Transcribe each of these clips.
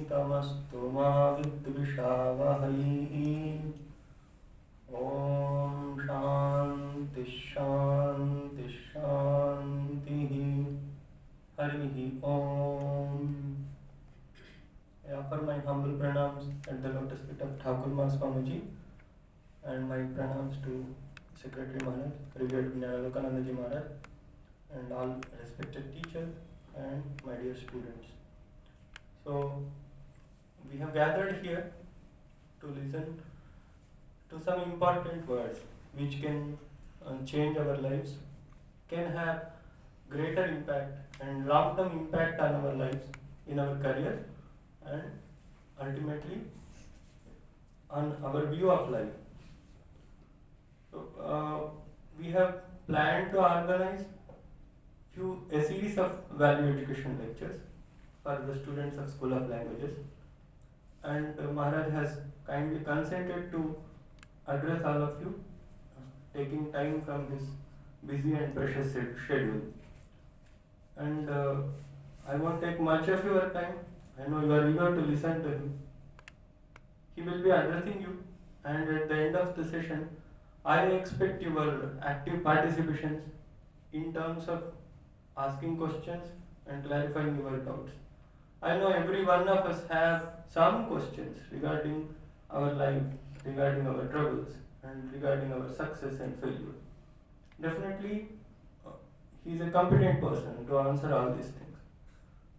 तमस्तु मा विद्विषावहै। ओम शांति शांति शांति। हरि ओम। I offer my humble pranams at the lotus feet of Thakur Mas Swamiji and my pranams to Secretary Maharaj, Revered VIVEKANANDA'S Maharaj, and all respected teachers and my dear students. So, we have gathered here to listen to some important words which can change our lives, can have greater impact and long-term impact on our lives, in our career, and ultimately on our view of life. So, we have planned to organize a series of value education lectures for the students of School of Languages, and Maharaj has kindly consented to address all of you, taking time from his busy and precious schedule. And I won't take much of your time. I know you are eager to listen to him. He will be addressing you, and at the end of the session, I expect your active participations in terms of asking questions and clarifying your doubts. I know every one of us have some questions regarding our life, regarding our troubles, and regarding our success and failure. Definitely, he is a competent person to answer all these things.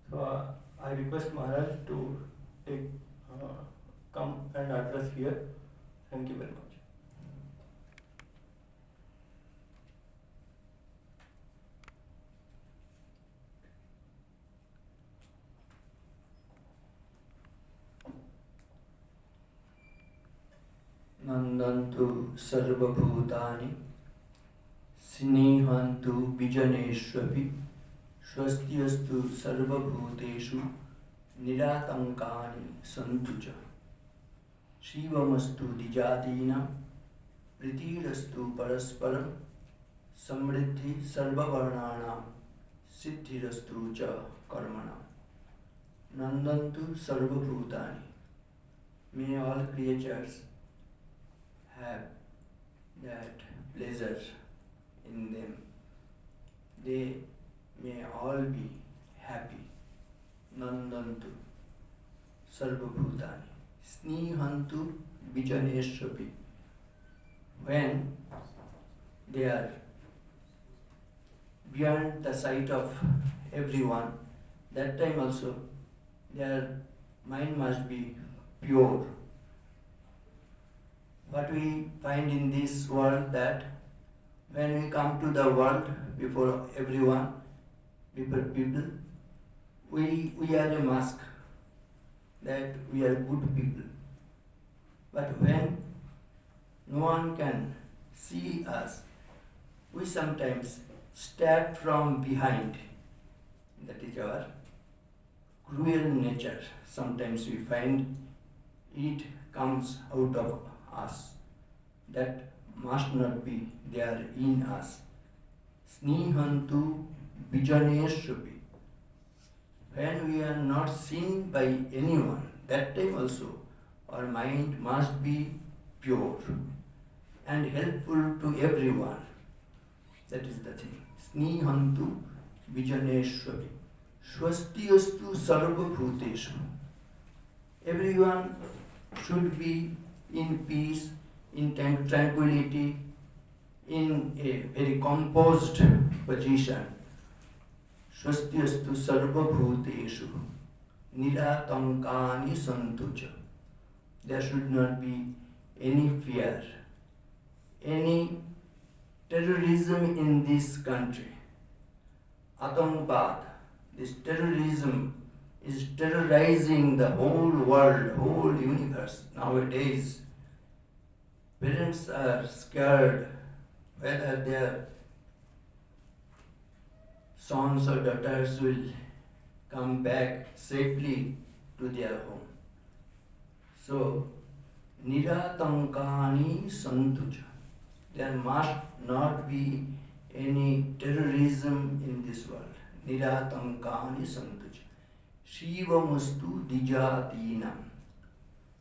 So I request Maharaj to come and address here. Thank you very much. नंदन्तु सर्वभूतानि स्नेहन्तु विजनेष्वपि स्वस्तिस्तु सर्वभूतेषु निरातङ्कानि सन्तु च। शिवमस्तु द्विजादीनां प्रीतिरस्तु परस्परं समृद्धि सर्ववर्णानां सिद्धिरस्तु च कर्मणां। नंदन्तु सर्वभूतानि। May all creatures have that pleasure in them. They may all be happy. Nandantu sarvabhutani snehantu vijaneshvapi. When they are beyond the sight of everyone, that time also their mind must be pure. What we find in this world, that when we come to the world before everyone, before people, we wear a mask that we are good people. But when no one can see us, we sometimes stab from behind. That is our cruel nature. Sometimes we find it comes out of us. That must not be there in us. Snehantu vijaneshvapi. When we are not seen by anyone, that time also our mind must be pure and helpful to everyone. That is the thing. Snehantu vijaneshvapi. Swastyastu sarvabhuteshu. Everyone should be in peace, in tranquility, in a very composed position. Swastyastu sarvabhuteshu niratankani santuja. There should not be any fear, any terrorism in this country. Atankpad, this terrorism is terrorizing the whole world, whole universe nowadays. Parents are scared whether their sons or daughters will come back safely to their home. So, niratankani santuja. There must not be any terrorism in this world. Niratankani santuja. Shivamustu Dijatinam.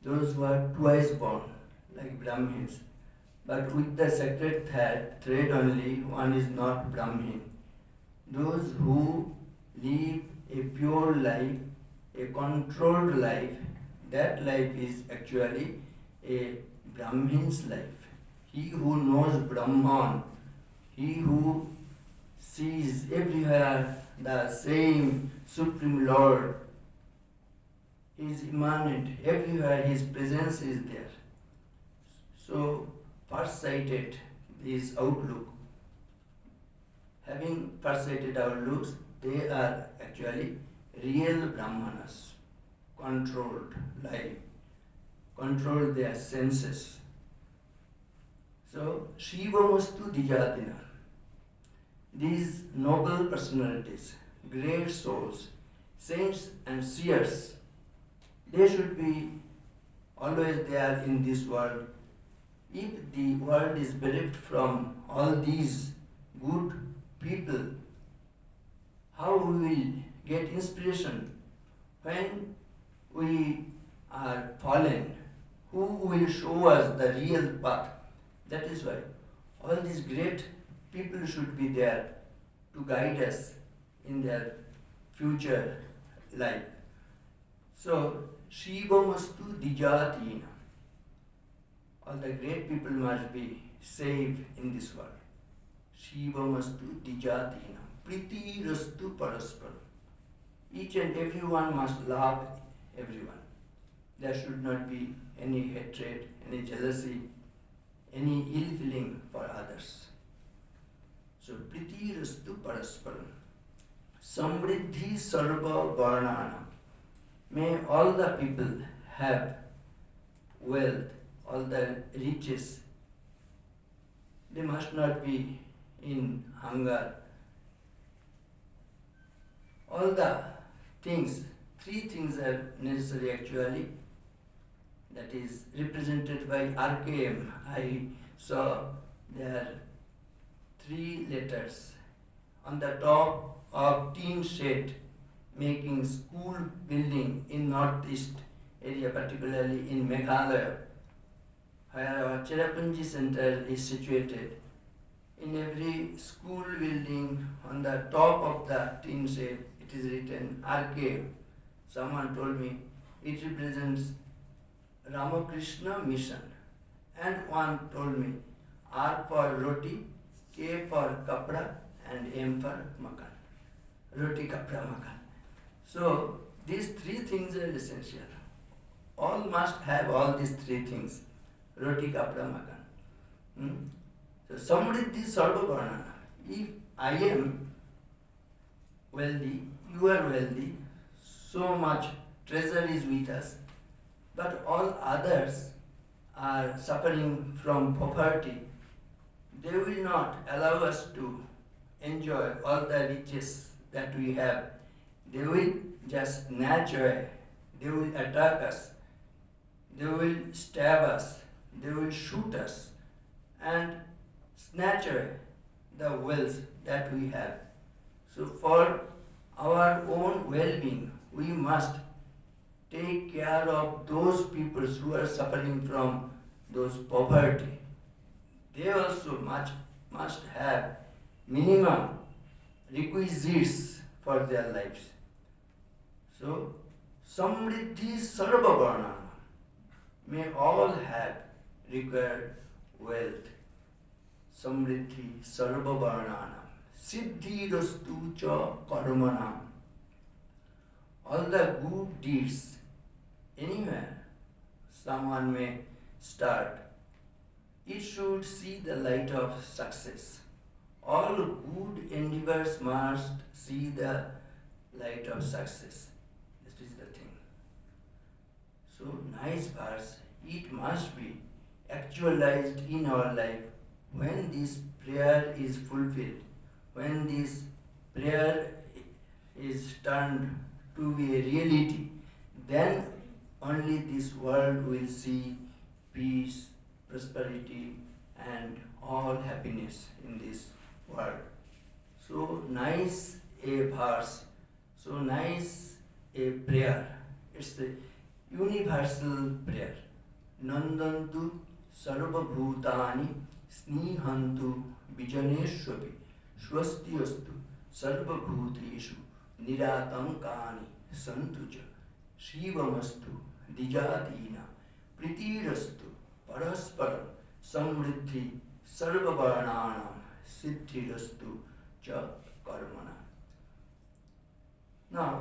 Those who are twice born, like Brahmins, but with the sacred thread only, one is not Brahmin. Those who live a pure life, a controlled life, that life is actually a Brahmin's life. He who knows Brahman, he who sees everywhere the same Supreme Lord, he is immanent, everywhere his presence is there. So, far-sighted is outlook. Having far-sighted outlooks, they are actually real Brahmanas, controlled life, control their senses. So, Shivamustu Dijatina. These noble personalities, great souls, saints and seers, they should be always there in this world. If the world is bereft from all these good people, how we will get inspiration when we are fallen? Who will show us the real path? That is why all these great people should be there to guide us in their future life. So, Shivamustu Dijatina. All the great people must be saved in this world. Shivamastu Dijatina. Priti Rastu Parasparam. Each and everyone must love everyone. There should not be any hatred, any jealousy, any ill feeling for others. So, Priti Rastu Parasparam. Samriddhi Sarva Varnana. May all the people have wealth, all the riches. They must not be in hunger. All the things, three things are necessary actually. That is represented by RKM. I saw there are three letters on the top of tin shed, making school building in northeast area, particularly in Meghalaya, where our Cherrapunji Center is situated. In every school building, on the top of the tin shed, it is written RK. Someone told me it represents Ramakrishna mission. And one told me R for roti, K for kapra, and M for makan. Roti, kapra, makan. So, these three things are essential. All must have all these three things. Roti, kapra, makan. So, samriddhi sarva varnana. If I am wealthy, you are wealthy, so much treasure is with us, but all others are suffering from poverty, they will not allow us to enjoy all the riches that we have. They will just snatch away, they will attack us, they will stab us, they will shoot us and snatch away the wealth that we have. So for our own well-being, we must take care of those people who are suffering from those poverty. They also must have minimum requisites for their lives. So, samriddhi sarva varnana. May all have required wealth. Samriddhi sarva varnana. Siddhi rastu cha karmanam. All the good deeds, anywhere someone may start, it should see the light of success. All good endeavors must see the light of success. This is the thing. So, nice verse, it must be actualized in our life when this prayer is fulfilled, when this prayer is turned to be a reality, then only this world will see peace, prosperity, and all happiness in this world. So nice a verse, so nice a prayer. It's a universal prayer. Nandantu sarva bhutani snihantu vijaneshwapi swasti astu sarva bhuteshu niratankani santuja shivamastu dijatina pritirastu parasparam samriddhi sarva varnanam siddhirastu cha karmana. Now,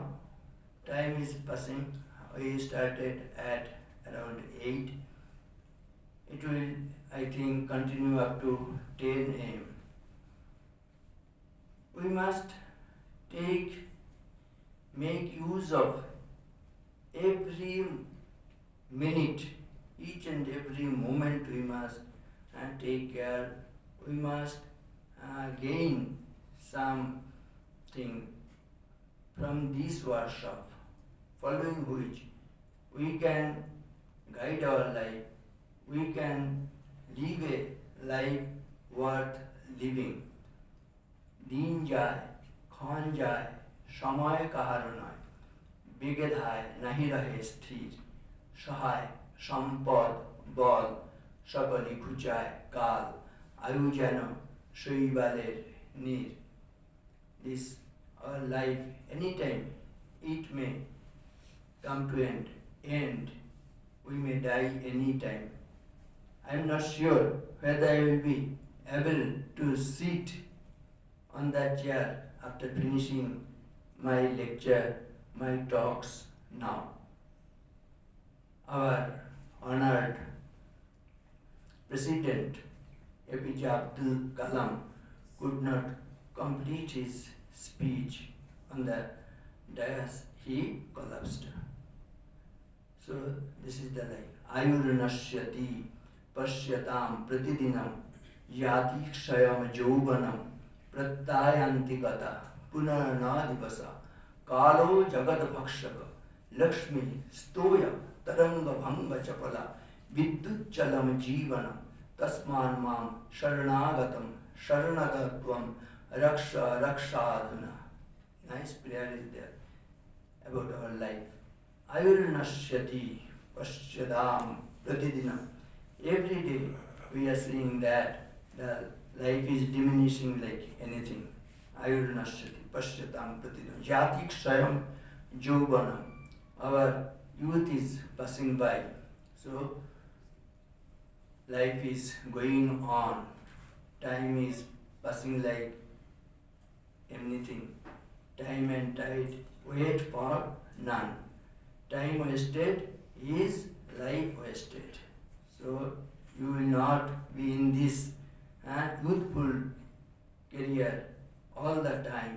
time is passing. We started at around 8. It will, I think, continue up to 10 a.m. We must make use of every minute, each and every moment we must take care. We must gain something from this workshop, following which we can guide our life, we can live a life worth living. দিন যায়, ক্ষণ যায়, সময় কাহারো নয়, বেগে ধায় নাহি রহে স্থির, সহায় সম্পদ বল সকলই ঘুচায় কাল, আয়ু যেন শৈবালের নীর. This our life, anytime it may come to an end. We may die anytime. I am not sure whether I will be able to sit on that chair after finishing my lecture, my talks now. Our honored President APJ Abdul Kalam could not complete his speech on the dais. He collapsed. So this is the life. Ayurnashyati pasyatam pratidinam yati kshayam jauvanam prattayanti gata punarana divasa kalo jagad bhakshaka lakshmi stoya taranga bhanga chapala vidyut chalam jivanam tasman mam sharanagatam sharanagatam raksha rakshaduna. Nice prayer is there about our life. Ayurnashyati pasyadam pratidinam. Every day we are seeing that the life is diminishing like anything. Ayurnashyati pasyadam pratidinam. Jati kshayam jauvanam. Our youth is passing by. So life is going on. Time is passing like anything. Time and tide wait for none. Time wasted is life wasted. So you will not be in this youthful career all the time.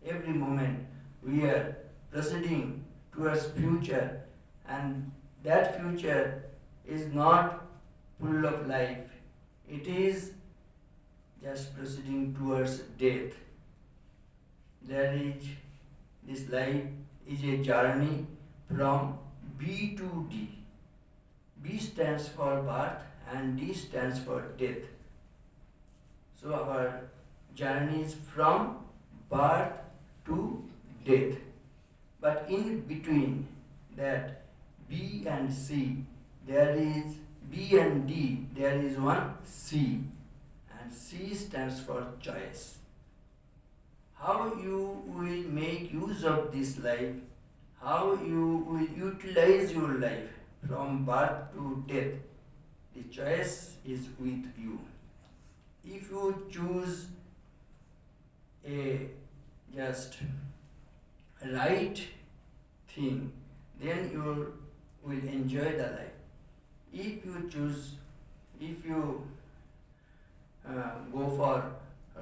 Every moment we are proceeding towards future, and that future is not full of life. It is just proceeding towards death. This life is a journey from B to D. B stands for birth and D stands for death. So our journey is from birth to death. But in between that B and C, there is B and D, there is one C. And C stands for choice. How you will make use of this life, how you will utilize your life from birth to death, the choice is with you. If you choose a just right thing, then you will enjoy the life. If you go for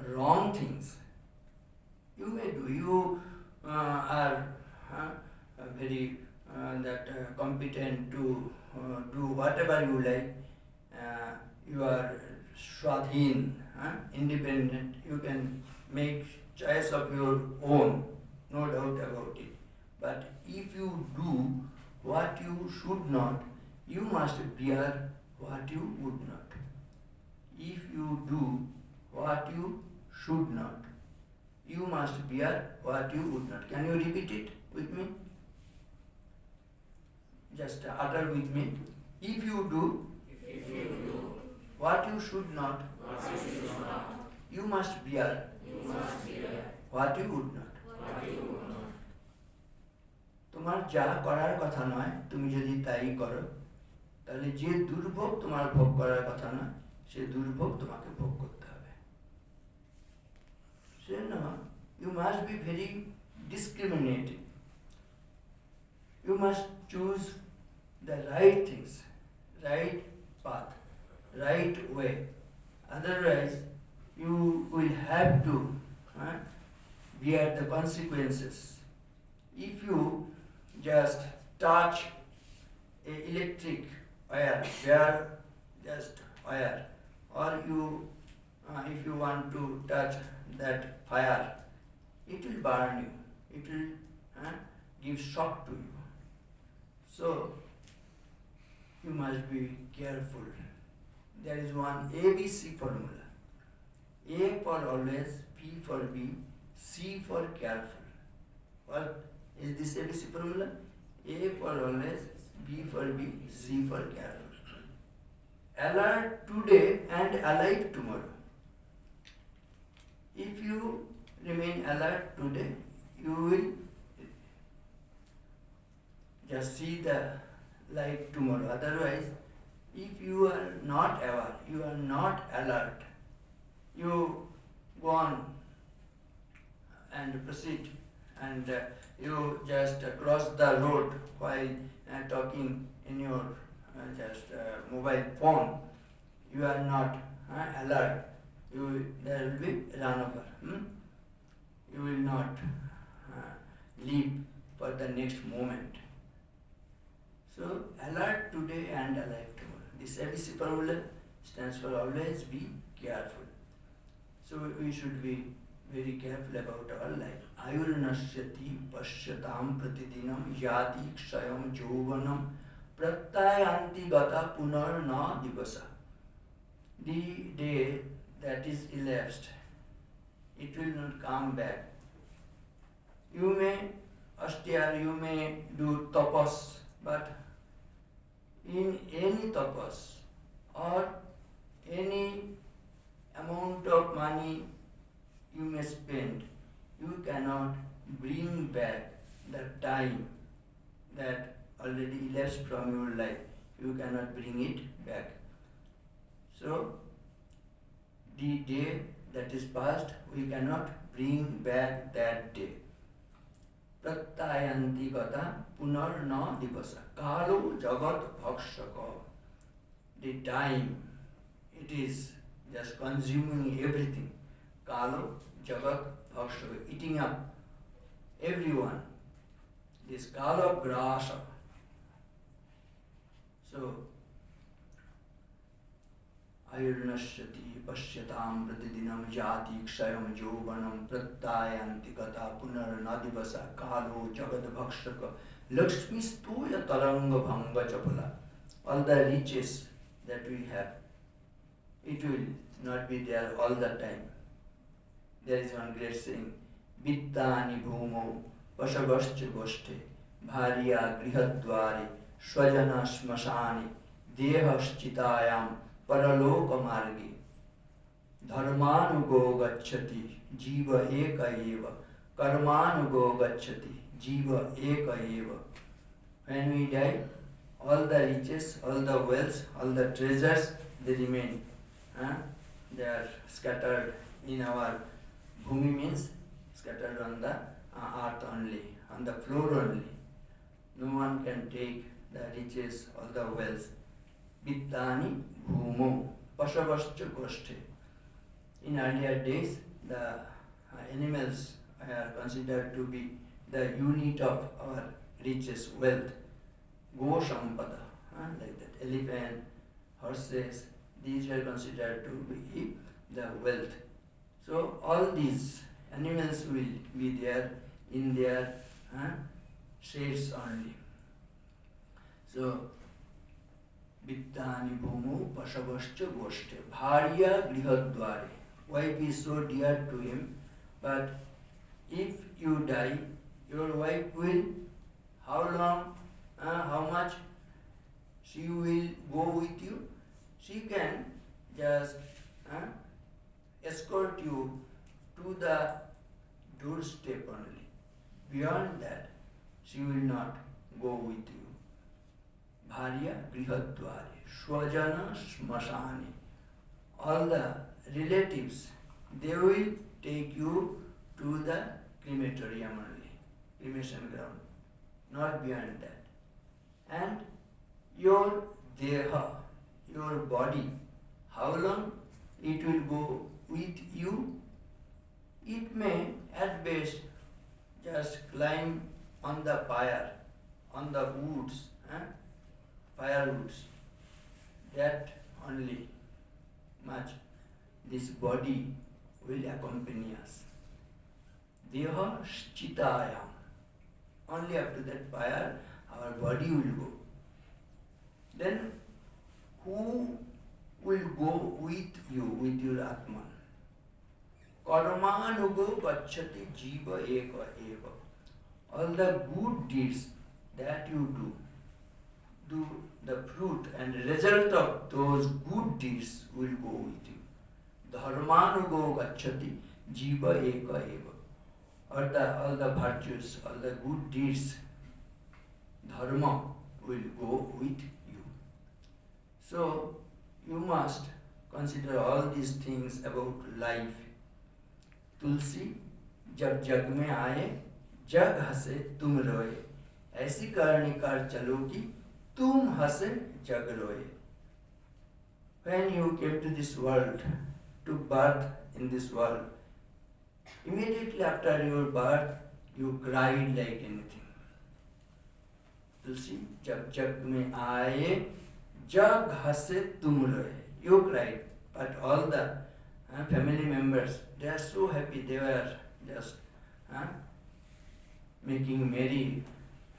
wrong things, you may do. You are very competent to do whatever you like. You are swadhin, independent. You can make choice of your own, no doubt about it. But if you do what you should not, you must bear what you would not. If you do what you should not, you must bear what you would not. Can you repeat it with me? just utter with me. If you do what you should not, you must bear what you would not. তোমার যা করার কথা নয় তুমি যদি তাই করো তাহলে যে দুর্ভোগ তোমার ভোগ করার কথা নয় সে দুর্ভোগ তোমাকে ভোগ করতে হবে। সেজন্য you must be very discriminating. You must choose the right things, right path, right way. Otherwise, you will have to bear the consequences. If you just touch a electric wire, just wire, or you, if you want to touch that fire, it will burn you. It will give shock to you. So you must be careful. There is one ABC formula. A for always, B for be, C for careful. What is this ABC formula? A for always, B for be, C for careful. Alert today and alive tomorrow. If you remain alert today, you will just see the light tomorrow. Otherwise, if you are not aware, you are not alert, you go on and proceed and you just cross the road while talking in your mobile phone, you are not alert, there will be run over. You will not leap for the next moment. So alert today and alive tomorrow. This ABC formula stands for always be careful. So we should be very careful about our life. Ayurnasyati pasyatam pratidinam yati kshayam jovanam pratyayanti gata punar na divasa. The day that is elapsed, it will not come back. You may austere, you may do tapas, but in any tapas or any amount of money you may spend, you cannot bring back the time that already elapsed from your life. You cannot bring it back. So, the day that is past, we cannot bring back that day. Pratyayanti gata punar na divasa. Kalo jagat bhakshaka. The time, it is just consuming everything. Kalo jagat bhakshaka, eating up everyone. This kala grasa. So, ayurnasyati pasyatam pratidinam jati kshayam jovanam pratyayanti gata punar nadivasa kalo jagat bhakshaka lakshmi stoya taranga bhanga chapala. All the riches that we have, it will not be there all the time. There is one great saying, vittani bhumo vasavascha goshte bharya grihadwari swajana smashani dehaschitayam paraloka margi dharmanugo gacchati jiva eka eva karmanugo gacchati jiva eka eva. When we die, all the riches, all the wealth, all the treasures, they remain. They are scattered in our bhumi, means scattered on the earth only, on the floor only. No one can take the riches, all the wealth. Vittani bhumo pasavascha goshte. In earlier days, the animals are considered to be the unit of our riches, wealth. Go sampada, like that. Elephant, horses, these are considered to be the wealth. So all these animals will be there in their shades only. So vittani bhumo pasavascha goshte bharya grihadware. Wife is so dear to him, but if you die, your wife will how long how much she will go with you? She can just escort you to the doorstep only. Beyond that, she will not go with you. Bharya grihadware, swajana smasane. All the relatives, they will take you to the crematorium only, cremation ground, not beyond that. And your deha, your body, how long it will go with you? It may at best just climb on the fire, on the woods, firewoods. That only much this body will accompany us. Deha chitayam. Only after that fire our body will go. Then who will go with you, with your Atman? Karmanugo gacchati jiva eka eva. All the good deeds that you do the fruit and result of those good deeds will go with you. Dharmanugo gacchati jiva eka eva. All the virtues, all the good deeds, dharma will go with you. So you must consider all these things about life. तुलसी जब जग में आए जग हंसे तुम रोए ऐसी करनी कर चलो कि तुम हंसे जग रोए. When you came to this world, to birth in this world, immediately after your birth, you cried like anything. तुलसी जब जग में आए जग हंसे तुम रोए. You cried, but all the family members, they are so happy. They were just making merry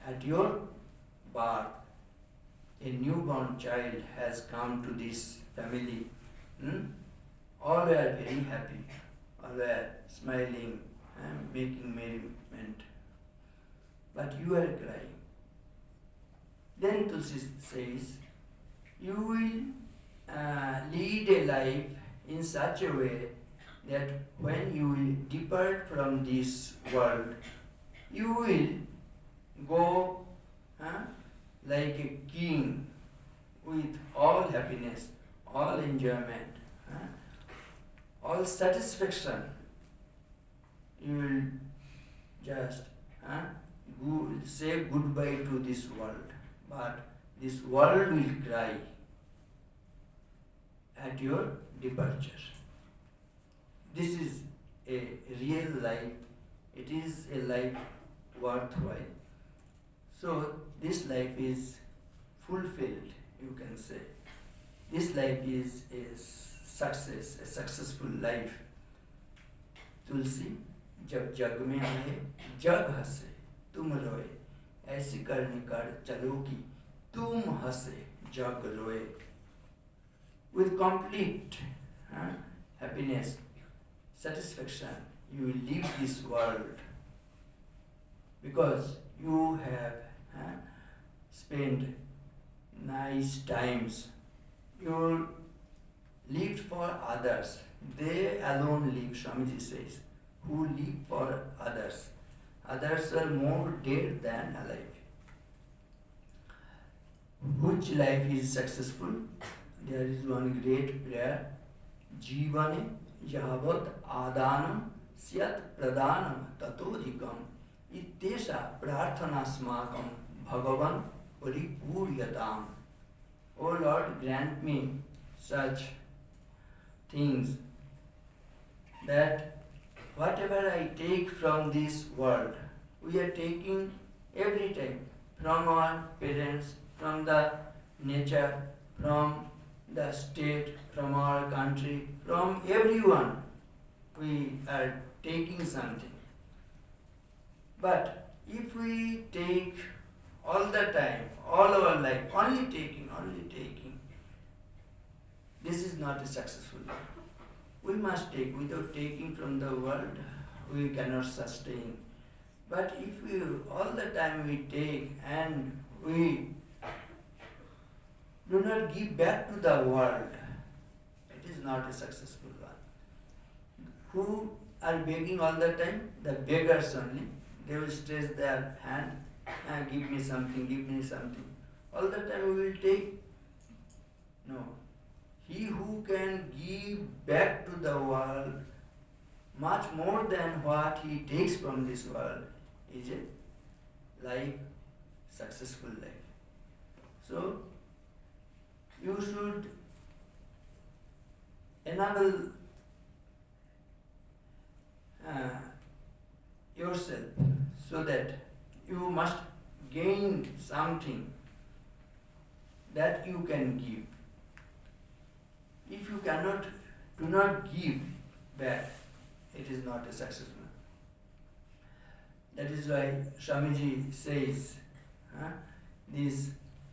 at your birth. A newborn child has come to this family. All were very happy. All were smiling and making merriment. But you are crying. Then Tulsi says, you will lead a life in such a way that when you will depart from this world, you will go like a king with all happiness, all enjoyment, all satisfaction. You will just say goodbye to this world, but this world will cry at your departure. This is a real life. It is a life worthwhile. So this life is fulfilled, you can say. This life is a success, a successful life. तुलसी जब जग में आए जग हंसे तुम रोए ऐसी करनी कर चलो कि तुम हंसे जग रोए. With complete happiness, satisfaction, you will leave this world because you have spent nice times. You lived for others. They alone live, Swamiji says, who live for others. Others are more dead than alive. Which life is successful? There is one great prayer. Jivane yavat adanam syat pradanam tatodhikam ittesha prarthana smakam bhagavan paripuryatam. O Lord, grant me such things that whatever I take from this world, we are taking every time from our parents, from the nature, from the state, from our country, from everyone, we are taking something. But if we take all the time, all our life, only taking, this is not a successful life. We must take. Without taking from the world, we cannot sustain. But if we all the time we take and we do not give back to the world, it is not a successful one. Who are begging all the time? The beggars only. They will stretch their hand and give me something, give me something. All the time we will take. No. He who can give back to the world much more than what he takes from this world is a life, successful life. So, you should enable yourself so that you must gain something that you can give. If you do not give back, it is not a successful. That is why Swamiji says,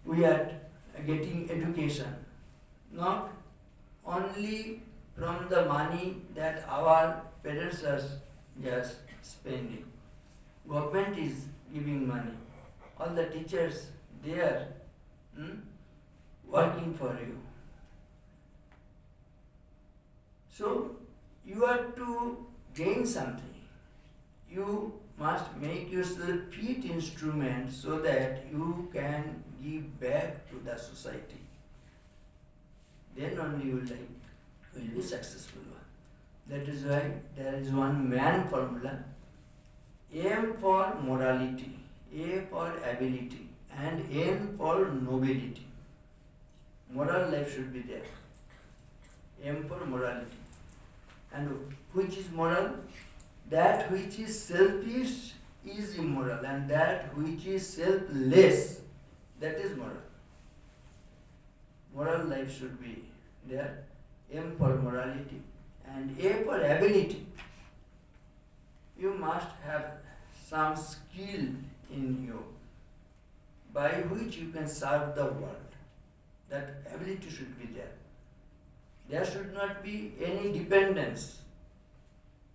we are getting education not only from the money that our parents are just spending. Government is giving money. All the teachers, they are working for you. So, you have to gain something. You must make yourself fit instrument so that you can give back to the society. Then only you will be successful one. That is why there is one man formula. M for morality, A for ability, and N for nobility. Moral life should be there. M for morality. And which is moral? That which is selfish is immoral, and that which is selfless, that is moral. Moral life should be there. M for morality and A for ability. You must have some skill in you by which you can serve the world. That ability should be there. There should not be any dependence.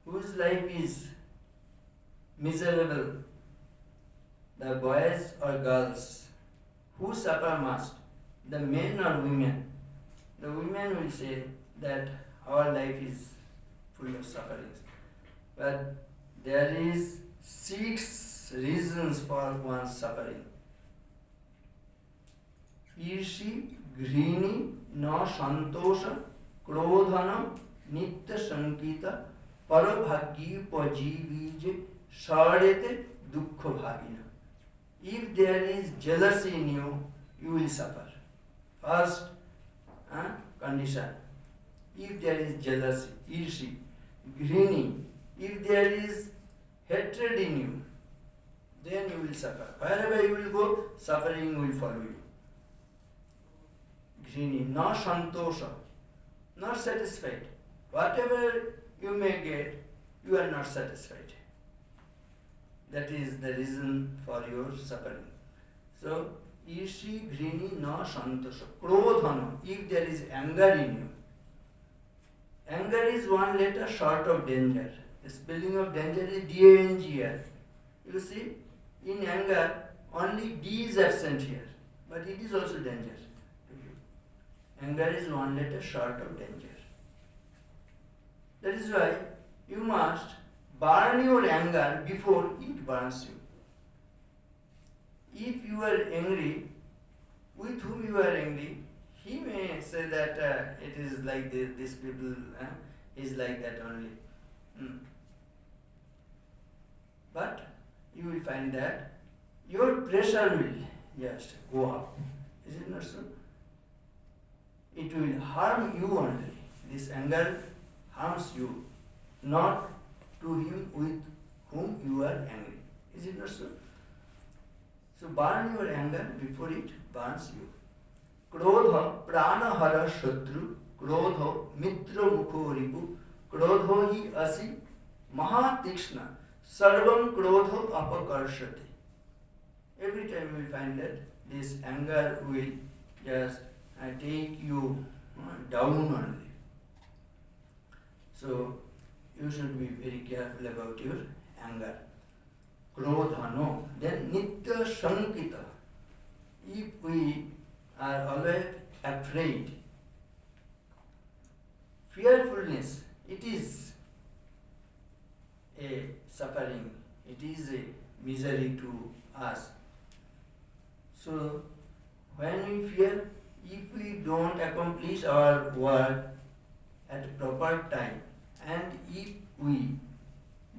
Whose life is miserable, the boys or girls? Who suffer most, the men or women? The women will say that our life is full of sufferings. But there is 6 reasons for one's suffering. Irshi, Grini, Na Santosha, Krodhanam, Nitya Sankita, Parabhagyi Pajivije, Sadete, Dukkha Bhagina. If there is jealousy in you, you will suffer. First condition. If there is jealousy, irshi, grini, if there is hatred in you, then you will suffer. Wherever you will go, suffering will follow you. Grini, na santosha, not satisfied. Whatever you may get, you are not satisfied. That is the reason for your suffering. So, Ishi, Grini, Na, Santosha. Krodhana, if there is anger in you. Anger is one letter short of danger. The spelling of danger is D-A-N-G-R. You see, in anger, only D is absent here. But it is also danger to you. Anger is one letter short of danger. That is why you must burn your anger before it burns you. If you are angry, with whom you are angry, he may say that it is like this people is like that only. But you will find that your pressure will just go up. Is it not so? It will harm you only. This anger harms you, not to him with whom you are angry. Is it not so? So burn your anger before it burns you. Krodha pranahara shatru, krodho mitra mukho ripu, krodho hi asi mahatikshna, sarvam krodho apakarshati. Every time you will find that this anger will just take you down only. So you should be very careful about your anger. Krodha, no. Then Nitya Sankita. if we are always afraid, fearfulness, it is a suffering, it is a misery to us. So, when we fear, if we don't accomplish our work at proper time, and if we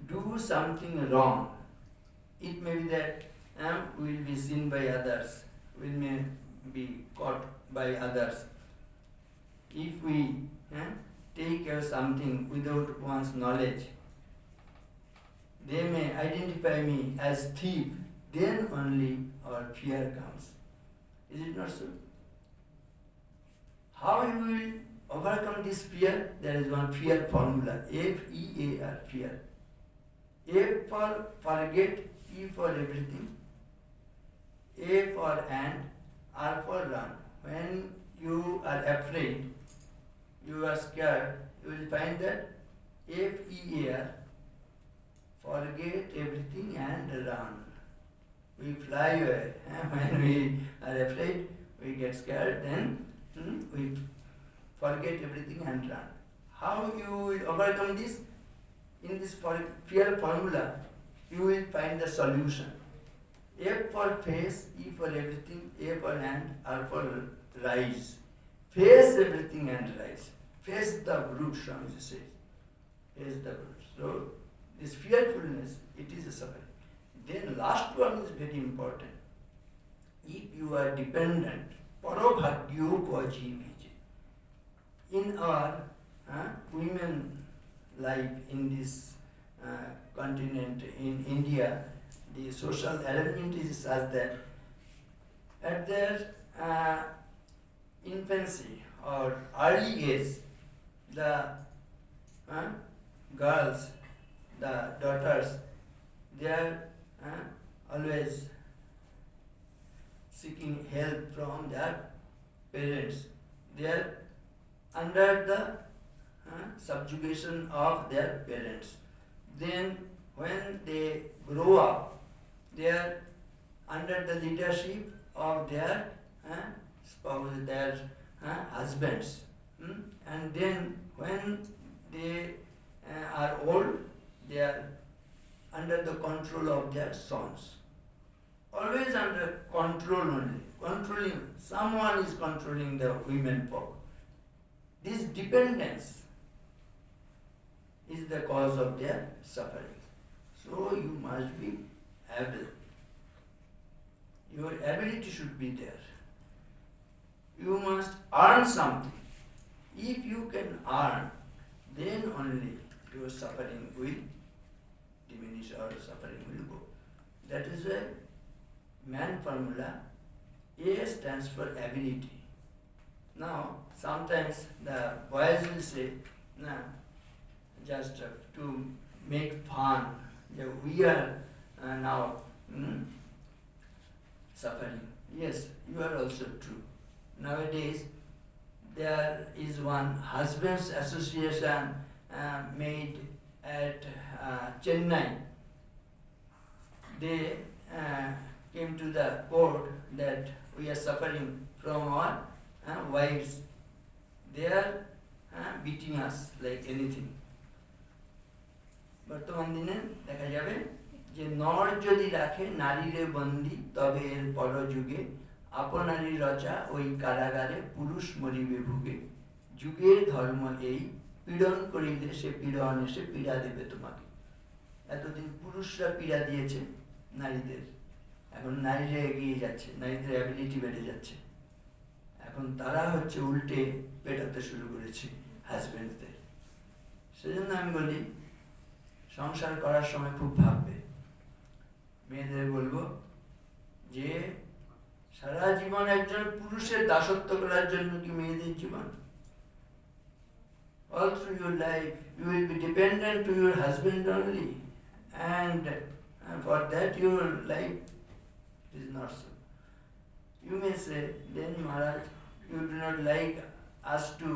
do something wrong, it may be that we will be seen by others, we may be caught by others. If we take care of something without one's knowledge, they may identify me as thief, then only our fear comes. Is it not so? How you will overcome this fear? There is one fear formula, F-E-A-R, fear. F for forget, E for everything, A for and, R for run. When you are afraid, you are scared, you will find that F-E-A-R, forget everything and run. We fly away. When we are afraid, we get scared, then we forget everything and run. How you will overcome this? In this fear formula, you will find the solution. F for face, E for everything, A for hand, R for rise. Face everything and rise. Face the brute, Swami says. Face the brute. So, this fearfulness, it is a suffering. Then last one is very important. If you are dependent, parabhagyo ko ajivije. In our women life in this continent, in India, the social arrangement is such that at their infancy or early age, the girls, the daughters, they are always seeking help from their parents. They are under the subjugation of their parents. Then when they grow up, they are under the leadership of their spouse, their husbands. And then when they are old, they are under the control of their sons. Always under control only. Controlling, someone is controlling the women folk. This dependence is the cause of their suffering. So you must be able. Your ability should be there. You must earn something. If you can earn, then only your suffering will diminish or suffering will go. That is why man formula, A stands for ability. Now, sometimes the boys will say, just to make fun, that we are now suffering. Yes, you are also true. Nowadays, there is one husbands association made at Chennai. They came to the court that we are suffering from our wives. They are beating us like anything. বর্তমান দিনে দেখা যাবে যে নর যদি রাখে নারীরে বন্দী তবে এর পরযুগে আপনারই রচা ওই কারাগারে পুরুষ মরিবে ভুগে যুগের ধর্ম এই পীড়ন করিলে সে পীড়ন এসে পীড়া দেবে তোমাকে। এতদিন পুরুষরা পীড়া দিয়েছে নারীদের, এখন নারীরা এগিয়ে যাচ্ছে, নারীদের অ্যাবিলিটি বেড়ে যাচ্ছে, এখন তারা হচ্ছে উল্টে পেটাতে শুরু করেছে হাজবেন্ডদের। সেজন্য আমি বলি সংসার করার সময় খুব ভাববে। মেয়েদের বলবো যে সারা জীবন একজন পুরুষের দাসত্ব করার জন্য কি মেয়েদের জীবন? All through your life you will be dependent to your husband only, and for that your life is not so. You may say, then Maharaj, you do not like us to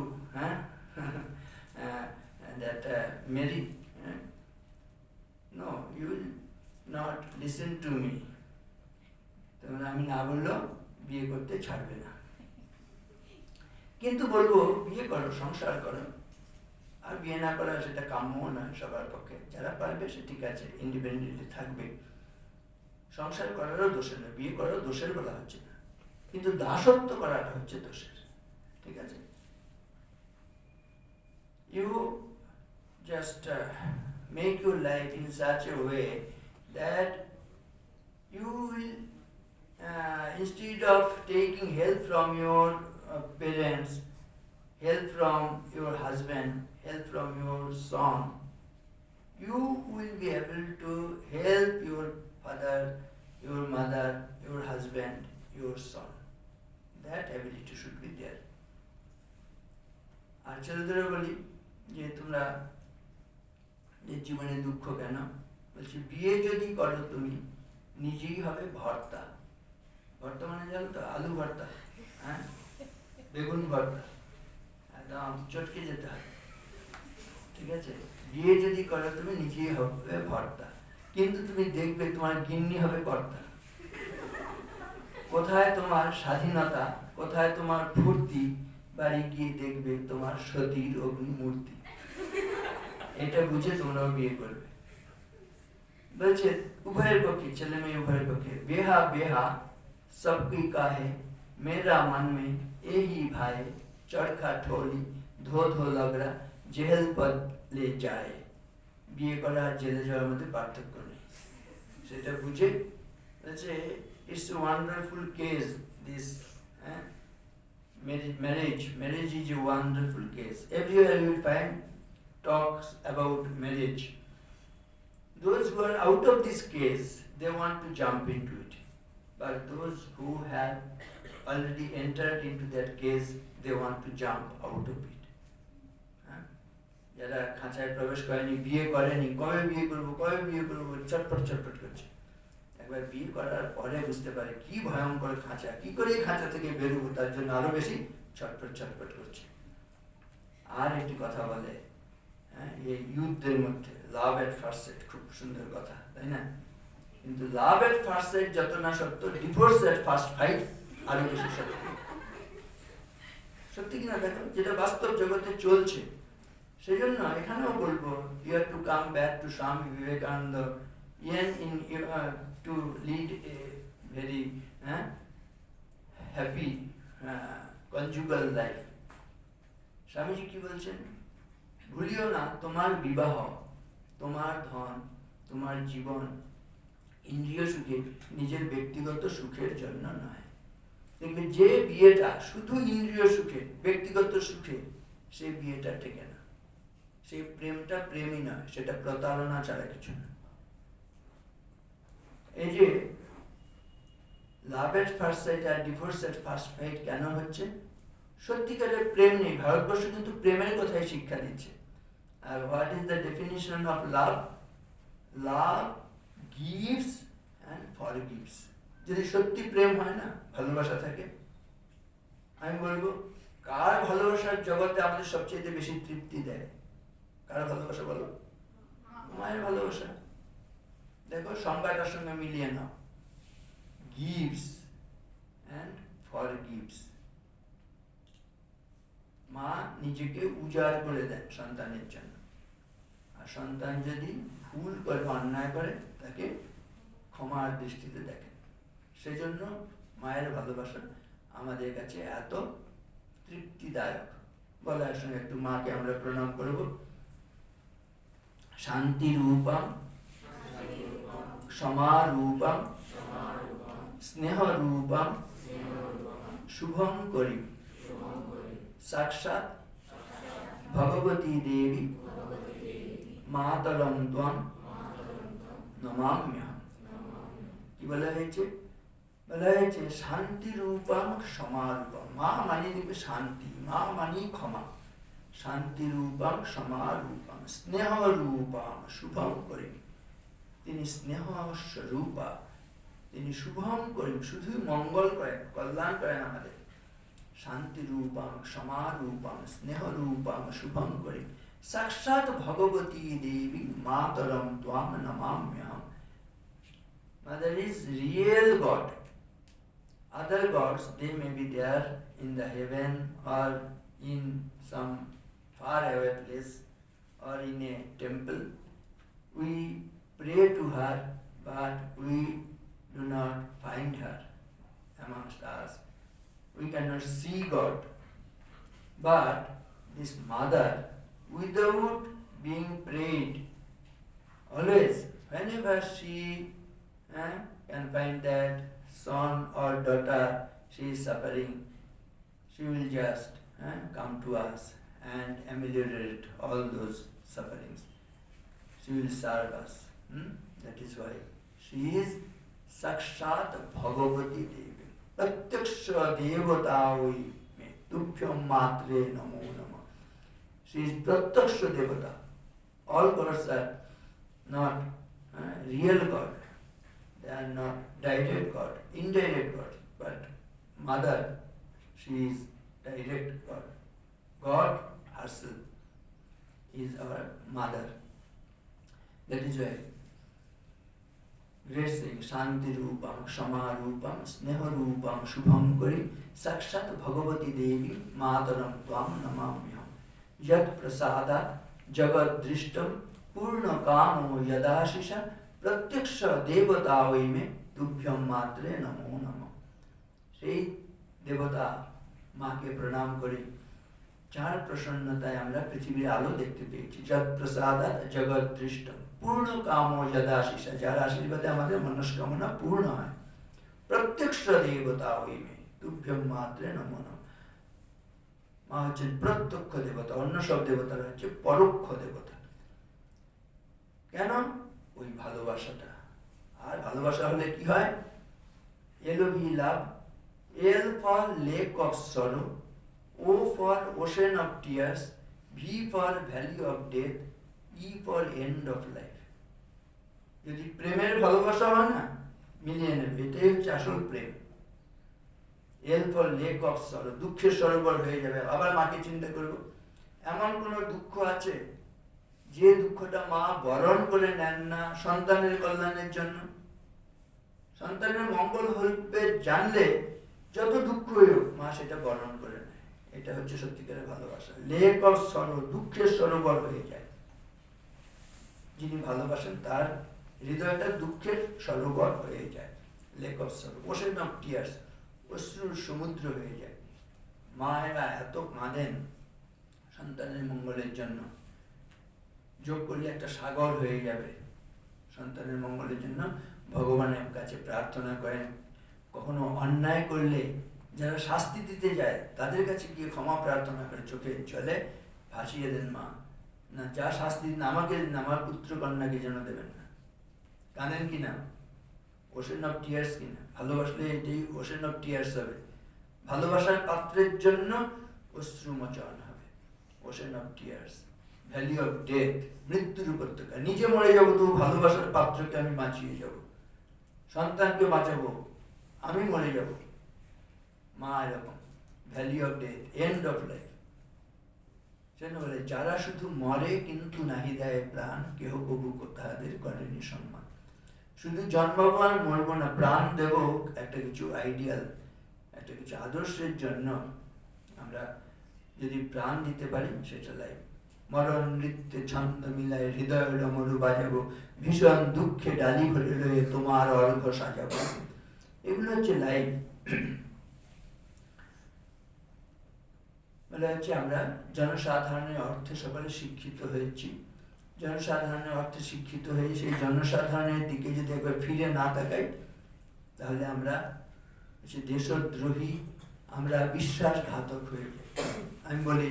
marry. No, you will not listen to me. তখন আমি না বললো বিয়ে করতে ছাড়বে না। কিন্তু বলবো বিয়ে করো, সংসার করো, আর বিয়ে না করা সেটা কাম্য নয় সবার পক্ষে। যারা পারবে সে ঠিক আছে, ইন্ডিপেন্ডেন্টলি থাকবে, সংসার করারও দোষের নয়, বিয়ে করারও দোষের বলা হচ্ছে না, কিন্তু দাসত্ব করাটা হচ্ছে দোষের। ঠিক আছে? You just make your life in such a way that you will, instead of taking help from your parents, help from your husband, help from your son, you will be able to help your father, your mother, your husband, your son. That ability should be there. আর ছেলেদেরও বলি যে তোমরা যে জীবনে দুঃখ কেন, বলছি বিয়ে যদি করো তুমি নিজেই হবে ভর্তা। ভর্তা মানে জানো তো, আলু ভর্তা, হ্যাঁ, বেগুন ভর্তা, একদম চটকে যেতে হবে। ঠিক আছে? বিয়ে যদি করো তুমি নিজেই হবে ভর্তা, কিন্তু তুমি দেখবে তোমার গিন্নি হবে কর্তা। কোথায় তোমার স্বাধীনতা, কোথায় তোমার ফুর্তি, বাড়ি গিয়ে দেখবে তোমার সতীর অগ্নিমূর্তি। এটা বুঝে তোমরাও বিয়ে করবে। বলছে উভয়ের পক্ষে, ছেলে মেয়ে উভয়ের পক্ষে, বেহা বেহা সবকি কাহে মেরা মন মে এহি ভাই চরখা ঠোলি ধো ধো লগরা জেহেল পদ লে যায়। বিয়ে করা আর জেলে যাওয়ার মধ্যে পার্থক্য নেই, সেটা বুঝে বলছে it's a wonderful case this. Marriage is a wonderful case. Everywhere you will find talks about marriage. Those who are out of this case, they want to jump into it. But those who have already entered into that case, they want to jump out of it. যারা খাঁচায় প্রবেশ করেনি, বিয়ে করেনি, কবে বিয়ে করবো চটপট চটপট করছে। একবার বিয়ে করার পরে বুঝতে পারে কি ভয়ঙ্কর খাঁচা, কি করে খাঁচা থেকে বেরোবো, তার জন্য আরো বেশি ছটপট ছটপট করছে। আর একটি কথা বলে, হ্যাঁ, এই যুদ্ধের মধ্যে লাভ এট ফার্স্ট সাইট, খুব সুন্দর কথা, তাই না? কিন্তু লাভ এট ফার্স্ট সাইট যত না সত্য, ডিভোর্স এট ফার্স্ট ফাইট আরো বেশি সত্য। সত্যি কিনা দেখো, যেটা বাস্তব জগতে চলছে। সেই জন্য এখানেও বলবো, you have to come back to Swami Vivekananda to lead a very happy conjugal life. Swamiji কি বলছেন? ভুলিও না তোমার বিবাহ, তোমার ধন, তোমার জীবন ইন্দ্রিয় সুখে, নিজের ব্যক্তিগত সুখের জন্য নয়। দেখবে যে বিয়েটা শুধু ইন্দ্রিয় সুখে, ব্যক্তিগত সুখে, সেই বিয়েটা টেকে না। সেই প্রেমটা প্রেমই নয়, সেটা প্রতারণা ছাড়া কিছু না। এই যে লাভ এট ফার্স্ট সাইট আর ডিভোর্স এট ফার্স্ট ফাইট কেন হচ্ছে? সত্যিকারের প্রেম নেই। ভারতবর্ষ কিন্তু প্রেমের কথাই শিক্ষা দিচ্ছে। আর what is the definition of love? Love gives and forgives. যদি সত্যি প্রেম হয় না, ভালোবাসা থাকে, আমি বলবো কার ভালোবাসার জগতে আমাদের সবচেয়ে বেশি তৃপ্তি দেয়? কার ভালোবাসা বলো? মায়ের ভালোবাসা। দেখো সংজ্ঞাটার সঙ্গে মিলিয়ে নাও, গিভস অ্যান্ড ফরগিভস। মা নিজেকে উজাড় করে দেন সন্তানের জন্য, আর সন্তান যদি ভুল করে, অন্যায় করে, তাকে ক্ষমার দৃষ্টিতে দেখেন। সেজন্য মায়ের ভালোবাসা আমাদের কাছে এত তৃপ্তিদায়ক। বলার সঙ্গে একটু মাকে আমরা প্রণাম করব। শান্তি রূপম সমারূপম স্নেহ রূপম শুভম করি সাক্ষাৎ ভগবতী দেবী মাতরম ত্বং নমাম্যহম। কি বলা হয়েছে? বলা হয়েছে শান্তি রূপম সমারূপম। মা মানে দেখবে শান্তি, মা মানে ক্ষমা। শান্তি রূপম সমারূপম স্নেহ রূপম শুভম করি। তিনি স্নেহ স্বরূপা, তিনি শুভম করেন, শুধুই মঙ্গল করেন, কল্যাণ করেন আমাদের। শান্তি রূপম সমারূপম স্নেহ রূপম শুভম করেন সাক্ষাৎ ভগবতী দেবী মাতরম ত্বং নমাম্যহম। Mother is real God. other gods, they may be there in the heaven or in some far away place or in a temple. We pray to her, but we do not find her amongst us. We cannot see God. But this mother, without being prayed, always, whenever she can find that son or daughter, she is suffering, she will just come to us and ameliorate all those sufferings. She will serve us. That is why she is Sakshat Bhagavati Devi. Pratyaksha Devatavi me Tubhyam Matre Namo Nama. She is Pratyaksha Devata. All gods are not real God. They are not direct God, indirect God. But Mother, she is direct God. God herself is our Mother. That is why great saying, Shanti Rupam, Kshama Rupam, Sneha Rupam, Shubham Kari, Sakshat Bhagavati Devi, Mataram Tvam Namamyam. Yat Prasada, Jagat Drishtam, Purna Kamo Yadashisha, Pratyaksha Devatavime, Tubhyam Matre Namo Nama. সেই দেবতা মাকে প্রণাম করি, যার প্রসন্নতায় আমরা পৃথিবীর আলো দেখতে পেয়েছি। যৎ প্রসাদাৎ জগৎ দৃষ্টম পূর্ণ কাম যদাশিসা, যার আশীর্বাদে আমাদের মনস্কামনা পূর্ণ হয়। প্রত্যক্ষ দেবতা হইমে তুভ্যম মাত্রে নমো নমঃ। মা হচ্ছেন প্রত্যক্ষ দেবতা, অন্য সব দেবতারা হচ্ছে পরোক্ষ দেবতা। কেন? ওই ভালোবাসাটা। আর ভালোবাসা হলে কি হয়? এলোভি লাভ, L for lake of sorrow, O for ocean of tears, V for valley of death, E for end of life. যদি প্রেমের ভালোবাসা হয় না, মিলিয়ে নেবে, এটাই হচ্ছে আসল প্রেম। L for lake of sorrow, দুঃখের সরোবর হয়ে যাবে। আবার মাকে চিন্তা করব, এমন কোন দুঃখ আছে যে দুঃখটা মা বরণ করে নেন না সন্তানের কল্যাণের জন্য? সন্তানের মঙ্গল হবে জানলে যত দুঃখ হোক মা সেটা বরণ করে নেয়। এটা হচ্ছে সত্যিকারের ভালোবাসা। লেক অফ সরো, দুঃখের সরোবর হয়ে যায়। যিনি ভালোবাসেন তার হৃদয়টা দুঃখের সরোবর হয়ে যায়। Lake of sorrow, ocean of tears, অশ্রুর সমুদ্র হয়ে যায়। মায়েরা এত কাঁদেন সন্তানের মঙ্গলের জন্য, যোগ করলে একটা সাগর হয়ে যাবে। সন্তানের মঙ্গলের জন্য ভগবানের কাছে প্রার্থনা করেন। কখনো অন্যায় করলে যারা শাস্তি দিতে যায় তাদের কাছে গিয়ে ক্ষমা প্রার্থনা করে চোখের জলে ভাসিয়ে দেন মা, না যা শাস্তি দিন আমাকে দিন, আমার পুত্র কন্যাকে যেন দেবেন না। কাঁদেন কিনা? ওশেন অফ টিয়ার্স কিনা? ভালোবাসলে এটাই ওশেন অফ টিয়ার্স হবে। ভালোবাসার পাত্রের জন্য অশ্রুমোচন হবে। Ocean of tears, valley of death, মৃত্যুর উপত্যকা। নিজে মরে যাবো তো ভালোবাসার পাত্রকে আমি বাঁচিয়ে যাব, সন্তানকে বাঁচাবো, আমি মরে যাব। মা এরকম, valley of death, end of life. সেজন্য বলে যারা শুধু মরে কিন্তু নাহি দেয় প্রাণ, কেহ কবু তাহাদের করেনি সম্মান। শুধু জন্মাবো আর মরবো না, প্রাণ দেব একটা কিছু আইডিয়াল, একটা কিছু আদর্শের জন্য। আমরা যদি প্রাণ দিতে পারি সেটা লাইফ। মরণ নৃত্যে ছন্দ মিলায় হৃদয় ডমরু বাজাবো, ভীষণ দুঃখে ডালি ভরে রয়ে তোমার অর্ঘ সাজাবো। এগুলো হচ্ছে লাইফ। বলা হচ্ছে আমরা জনসাধারণের অর্থে সকলে শিক্ষিত হয়েছি। জনসাধারণের অর্থে শিক্ষিত হয়ে সেই জনসাধারণের দিকে যদি একবার ফিরে না তাকাই তাহলে আমরা হচ্ছে দেশদ্রোহী, আমরা বিশ্বাসঘাতক হয়ে যাই। আমি বলি,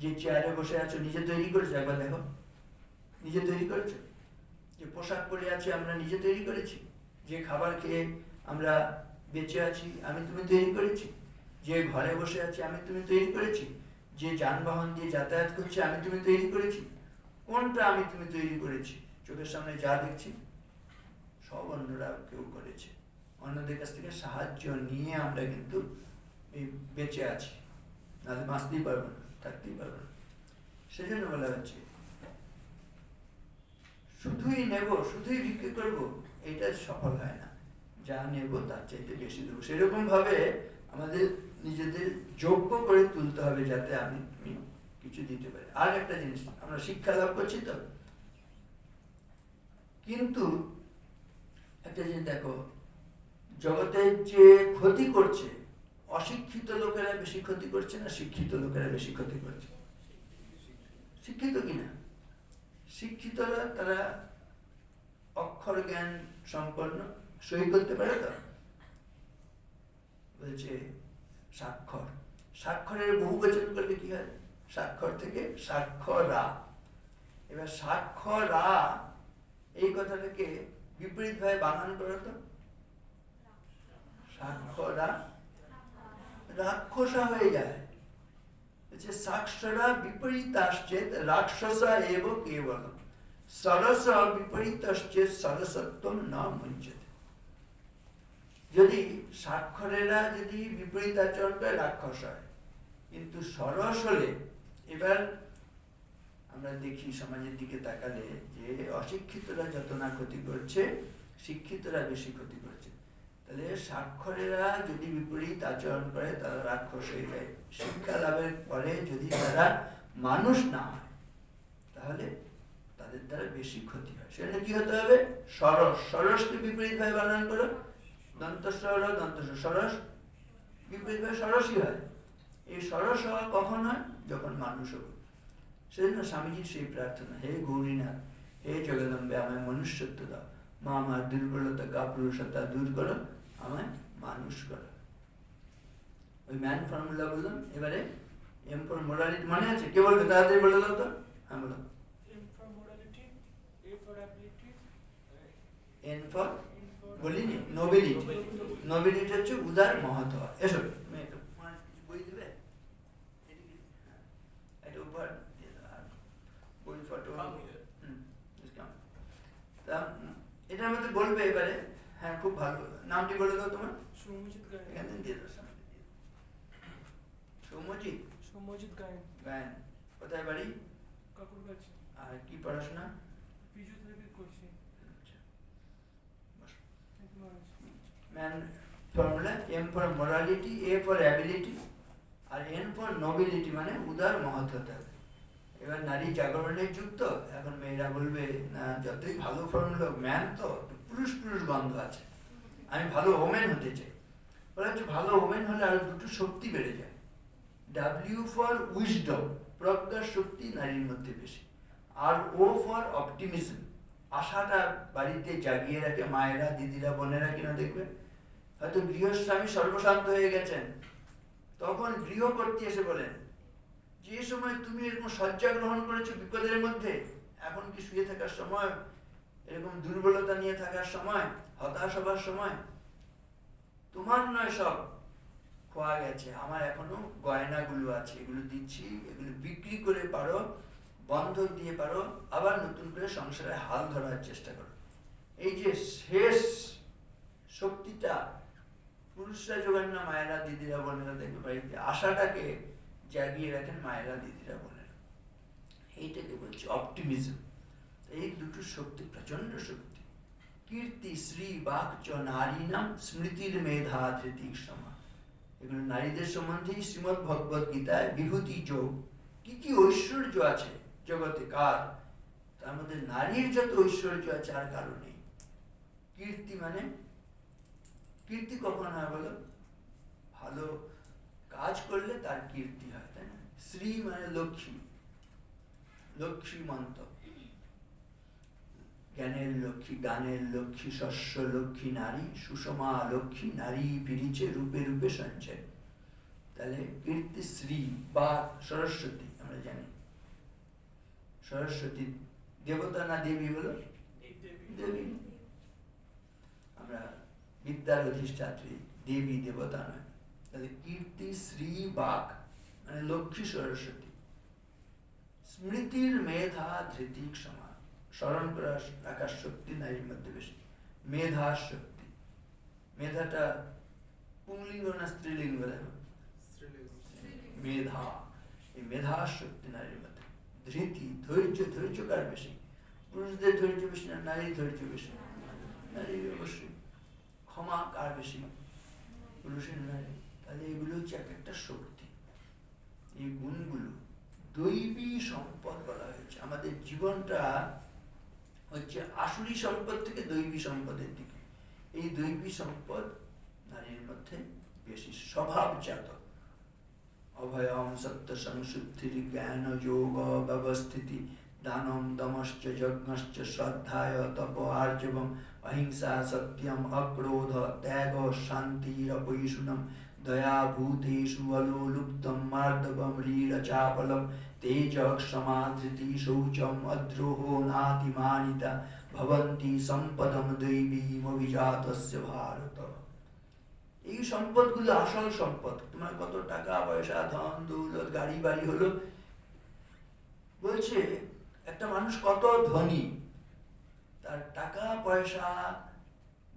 যে চেয়ারে বসে আছো নিজে তৈরি করেছো? একবার দেখো, নিজে তৈরি করেছো? যে পোশাক পরে আছি আমরা নিজে তৈরি করেছি? যে খাবার খেয়ে আমরা বেঁচে আছি আমি তুমি তৈরি করেছি? যে ঘরে বসে আছি আমি তুমি তৈরি করেছি? যে যানবাহন দিয়ে যাতায়াত করছি আমি তুমি তৈরি করেছি? কোনটা আমি তুমি তৈরি করেছি? চোখের সামনে যা দেখছি সব অন্যরা কেউ করেছে। অন্যদের কাছ থেকে সাহায্য নিয়ে আমরা কিন্তু বেঁচে আছি, নাহলে বাঁচতেই পারবো না, থাকতেই পারবো না। সেজন্য বলা হচ্ছে শুধুই নেব, শুধুই বিক্রি করবো, এটা সফল হয় না। যা নেব তার চাইতে বেশি দেবো। সেরকম ভাবে আমাদের নিজেদের যোগ্য করে তুলতে হবে যাতে আমি তুমি কিছু দিতে পারি। আর একটা জিনিস, আমরা শিক্ষা লাভ করছি তো, কিন্তু একটা জিনিস দেখো, জগতের যে ক্ষতি করছে, অশিক্ষিত লোকেরা বেশি ক্ষতি করছে না শিক্ষিত লোকেরা বেশি ক্ষতি করছে? শিক্ষিত কিনা? শিক্ষিতরা তারা অক্ষর জ্ঞান সম্পন্ন, সই করতে পারে তো, বলছে স্বাক্ষর। স্বাক্ষরের বহু বচন করলে কি হয়? স্বাক্ষর থেকে স্বাক্ষরা। এবার স্বাক্ষরা এই কথাটাকে বিপরীত ভাবে বানান করো তো, স্বাক্ষরা রাক্ষসা হয়ে যায়। সাক্ষরা বিপরীত আসছে রাক্ষসা এব কেবল সরস বিপরীত আসছে সরসত্ব না মুঞ্চতে। যদি স্বাক্ষরেরা যদি বিপরীত আচরণ করে রাক্ষস হয়, কিন্তু সরস হলে, এবার আমরা দেখি সমাজের দিকে তাকালে যে অশিক্ষিতরা যত না ক্ষতি করছে, শিক্ষিতরা বেশি ক্ষতি করছে। তাহলে স্বাক্ষরেরা যদি বিপরীত আচরণ করে তারা রাক্ষস হয়ে যায়। শিক্ষা লাভের পরে যদি তারা মানুষ না হয় তাহলে তাদের দ্বারা বেশি ক্ষতি হয়। সেটা কি হতে হবে? সরস। সরসকে বিপরীত ভাবে বানান করো, দন্তস্বর দন্তস্বর, সরস বিপরীত ভাবে সরসই হয়। এই সরস হওয়া কখন হয়? যখন মানুষ হবে। সেজন্য স্বামীজির সেই প্রার্থনা, হে গৌরীনাথ, হে জগদম্বে, আমায় মনুষ্যত্ব দাও, মা আমার দুর্বলতা কাপুরুষতা দূর করো, আমায় মানুষ করো। ওই ম্যান ফর্মুলা বললাম। এবারে এম ফর মোরালিটি মনে আছে? কে বলবে? তাড়াতাড়ি বলে দাও তো। হ্যাঁ বলো। M for morality, A for ability, N for বলিনি, নোবেলিটি। নোবেলিটি হচ্ছে উদার মহৎ হওয়া। এসো তুমি একটু বই দেবে, এটা উপহার দিয়ে দাও, আর বই ফটো। তা এটার মধ্যে বলবে এবারে। হ্যাঁ, খুব ভালো। নামটি বলে দাও তোমার। সৌম্যজিৎ গায়ন। এখানে দিয়ে দাও, সামনে দিয়ে দাও। সৌম্যজিৎ সৌম্যজিৎ গায়ন। গায়ন। কোথায় বাড়ি? কাকুর কাছে। আর কি পড়াশোনা? ফিজিওথেরাপি করছি। আচ্ছা, বসো। Thank you Maharaj. Man formula, M for morality, A for ability, আর এন ফর নোবিলিটি, মানে উদার মহৎ হতে হবে। এবার নারী জাগরণের যুগ তো, এখন মেয়েরা বলবে না যতই ভালো ফর্মুলা, ম্যান তো পুরুষ পুরুষ গন্ধ আছে, আমি ভালো ওমেন হতে চাই। ওরা হচ্ছে ভালো ওমেন হলে আরো দুটো শক্তি বেড়ে যায়। ডাব্লিউ ফর উইজডম, প্রজ্ঞার শক্তি নারীর মধ্যে বেশি। আর ও ফর অপটিমিজম, আশাটা বাড়িতে জাগিয়ে রাখে মায়েরা, দিদিরা, বোনেরা কিনা দেখবে। হয়তো গৃহস্বামী সর্বশান্ত হয়ে গেছেন, তখন গৃহকর্ত্রী এসে বলেন, যে সময় তুমি এরকম শয্যা গ্রহণ করেছো বিপদের মধ্যে, এখন কি শুয়ে থাকার সময়, এরকম দুর্বলতা নিয়ে থাকার সময়, হতাশ হবার সময়? তোমার নয়, সব খোয়া গেছে, আমার এখনো গয়নাগুলো আছে, এগুলো দিচ্ছি, এগুলো বিক্রি করে পারো, বন্ধক দিয়ে পারো, আবার নতুন করে সংসারে হাল ধরার চেষ্টা করো। এই যে শেষ শক্তিটা পুরুষরা যোগান না, মায়েরা, দিদিরা, বোনেরা দেখবে বাড়িতে আশাটাকে জাগিয়ে রাখেন মায়েরা, দিদিরা, বোনেরা। এইটাকে বলছে অপটিমিজম। এই দুটো শক্তি প্রচন্ড শক্তি। কীর্তি শ্রী বাক্য নারী নাম স্মৃতির মেধা ধৃতিক সমা। এগুলো নারীদের সম্বন্ধেই শ্রীমদ ভগবত গীতায় বিভূতি যোগ, কি কি ঐশ্বর্য আছে জগতে, কার, তার মধ্যে নারীর যত ঐশ্বর্য আছে আর কারো নেই। কীর্তি মানে, কীর্তি কখন হয় বলো? ভালো কাজ করলে তার কীর্তি হয়, তাই না? শ্রী মানে লক্ষ্মী, লক্ষ্মীমন্ত, জ্ঞানের লক্ষ্মী, গানের লক্ষ্মী, শস্য লক্ষ্মী নারী, সুষমা লক্ষ্মী নারী পিরিচে রূপে রূপে সঞ্চয়। তাহলে কীর্তি শ্রী বা সরস্বতী, আমরা জানি সরস্বতী দেবতা না দেবী বলো? দেবী। আমরা বিদ্যার অধিষ্ঠাত্রী, দেবী দেবতা নয়। তাহলে কীর্তি শ্রী বাক মানে লক্ষ্মী সরস্বতী। স্মৃতির মেধা ধৃতিক সমান, স্মরণ করার রাখার শক্তি নারীর মধ্যে বেশি। মেধার শক্তি, মেধাটা পুংলিঙ্গ না স্ত্রীলিঙ্গ? দেখো, মেধা, এই মেধার শক্তি নারীর মধ্যে। ধৃতি ধৈর্য, ধৈর্য কার বেশি? পুরুষদের ধৈর্য বেশি না নারীর ধৈর্য বেশি? নারীর অবশ্যই। ক্ষমা কার বেশি, পুরুষের নারী? তাহলে এগুলো হচ্ছে এক একটা শক্তি। এই গুণগুলো দৈবী সম্পদ বলা হয়েছে। আমাদের জীবনটা হচ্ছে আসুরি সম্পদ থেকে দৈবী সম্পদের দিকে। এই দৈবী সম্পদ নারীর মধ্যে বেশি স্বভাবজাত। অভয়ম সত্য সংশুদ্ধির জ্ঞান যোগ ব্যবস্থিতি দানম দমশ্চ যজ্ঞশ্চ শ্রদ্ধায় তপ আর্জবম অহিংসা সত্যম অক্রোধ ত্যাগ শান্তিরপৈশুনম দয়া ভূতেষু অলোলুপ্তম মার্দবম হ্রীরচাপলম তেজ ক্ষমা ধৃতি শৌচম অদ্রোহো নাতিমানিতা ভবন্তি সম্পদম দৈবীম অভিজাতস্য ভারত। এই সম্পদগুলো আসল সম্পদ। তোমার কত টাকা পয়সা ধন দৌলত গাড়ি বাড়ি হলো, বলছে একটা মানুষ কত ধনী, তার টাকা পয়সা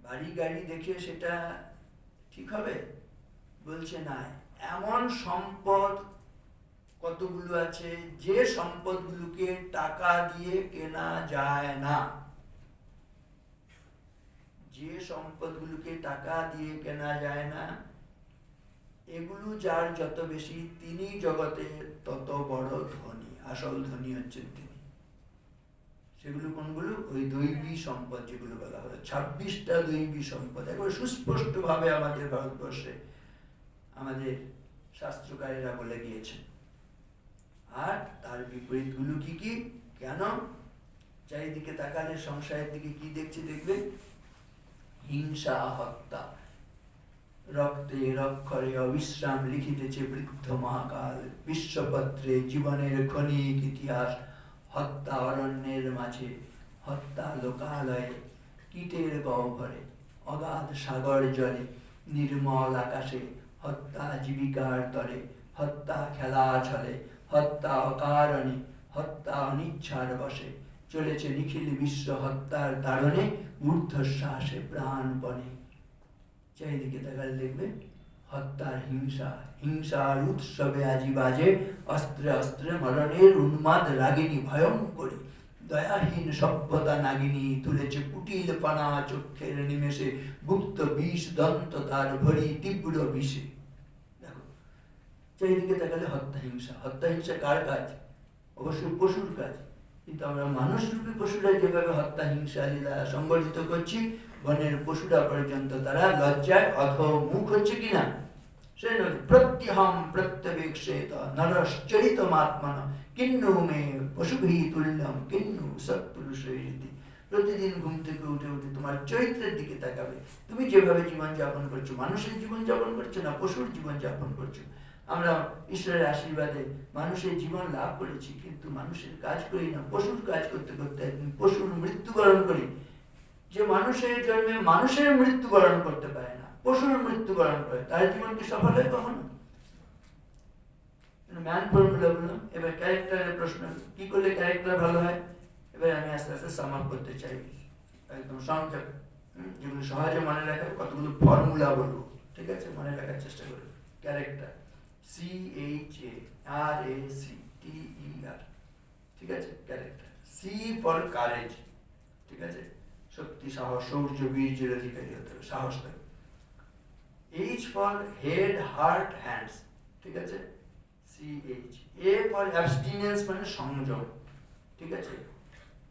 বাড়ি গাড়ি দেখে সেটা ঠিক হবে? বলছে না, এমন সম্পদ কতগুলো আছে যে সম্পদগুলোকে টাকা দিয়ে কেনা যায় না। যে সম্পদগুলোকে টাকা দিয়ে কেনা যায় না, এগুলো যার যত বেশি তিনি জগতে তত বড় ধনী। আসল ধনী হচ্ছেন তিনি। সেগুলো কোনগুলো? ওই দৈবী সম্পদ যেগুলো বলা হলো, 26টা দৈবী সম্পদ একবার সুস্পষ্ট ভাবে আমাদের ভারতবর্ষে আমাদের শাস্ত্রকারেরা বলে গিয়েছেন। আর তার বিপরীত গুলো কি কি? কেন? চারিদিকে তাকালে সংসারের দিকে কি দেখছি? দেখবে হিংসা, হত্যা, রক্তে রক্ষরে অবিশ্রাম লিখিতেছে বৃদ্ধ মহাকাল, বিশ্বপত্রে জীবনের ক্ষণিক ইতিহাস, হত্যা অরণ্যের মাঝে, হত্যা লোকালয়ে, কীটের গহ্বরে, অগাধ সাগর জলে, নির্মল আকাশে, হত্যা জীবিকার তরে, হত্যা খেলা ছলে, হত্যা অকারণে, হত্যা অনিচ্ছার বসে, চলেছে নিখিল বিশ্ব হত্যার তাড়নে, ঊর্ধ্বশ্বাসে প্রাণপণে। চারিদিকে তাকালে দেখবে হত্যার হিংসা, হিংসার উৎসবে আজি বাজে, অস্ত্রে অস্ত্রে মরণের উন্মাদ রাগিনী ভয়ঙ্করী, দয়াহীন সভ্যতা নাগিনী তুলেছে কুটিল পানা চক্ষের নিমেষে, গুপ্ত বিষ দন্ত তার ভরি তীব্র বিষে। দেখো চারিদিকে তাকালে হত্যা হিংসা। হত্যা হিংসা কার কাজ? অবশ্যই পশুর কাজ। কিন্তু আমরা মানুষরূপী পশুরা যেভাবে হত্যা হিংসা লীলা সংগঠিত করছি, বনের পশুরা পর্যন্ত তারা লজ্জায় অধমুখ হচ্ছে কিনা? সে প্রত্যহম প্রত্যবেক্ষেত নরশ্চরিতমাত্মন কিন্নু মে পশুভি তুল্যম কিন্নু সৎপুরুষেরিতি। প্রতিদিন ঘুম থেকে উঠে উঠে তোমার চরিত্রের দিকে তাকাবে। তুমি যেভাবে জীবন যাপন করছো, মানুষের জীবন যাপন করছো না পশুর জীবন যাপন করছো? আমরা ঈশ্বরের আশীর্বাদে মানুষের জীবন লাভ করেছি, কিন্তু মানুষের কাজ করি না, পশুর কাজ করতে করতে একদিন পশুর মৃত্যুবরণ করি। যে মানুষের জন্মে মানুষের মৃত্যুবরণ করতে পারে না, পশুর মৃত্যুবরণ করে, তার জীবন কি সফল হয় কখনো? ম্যান ফর্মুলা বললো। এবার ক্যারেক্টারের প্রশ্ন, কি করলে ক্যারেক্টার ভালো হয়? এবার আমি আস্তে আস্তে সাম আপ করতে চাই, একদম সংক্ষেপ, যেগুলো সহজে মনে রাখার কতগুলো ফর্মুলা বলবো, ঠিক আছে? মনে রাখার চেষ্টা করবো। ক্যারেক্টার, CHARACTER, ঠিক আছে? ক্যারেক্টার। C ফর কারেজ, ঠিক আছে? শক্তি, সাহস, শৌর্য, বীর্যের অধিকারী হতে হবে, সাহস থাকবে। H for head, heart, hands, ঠিক আছে? CH। A ফর অ্যাবস্টিনেন্স, মানে সংযম, ঠিক আছে?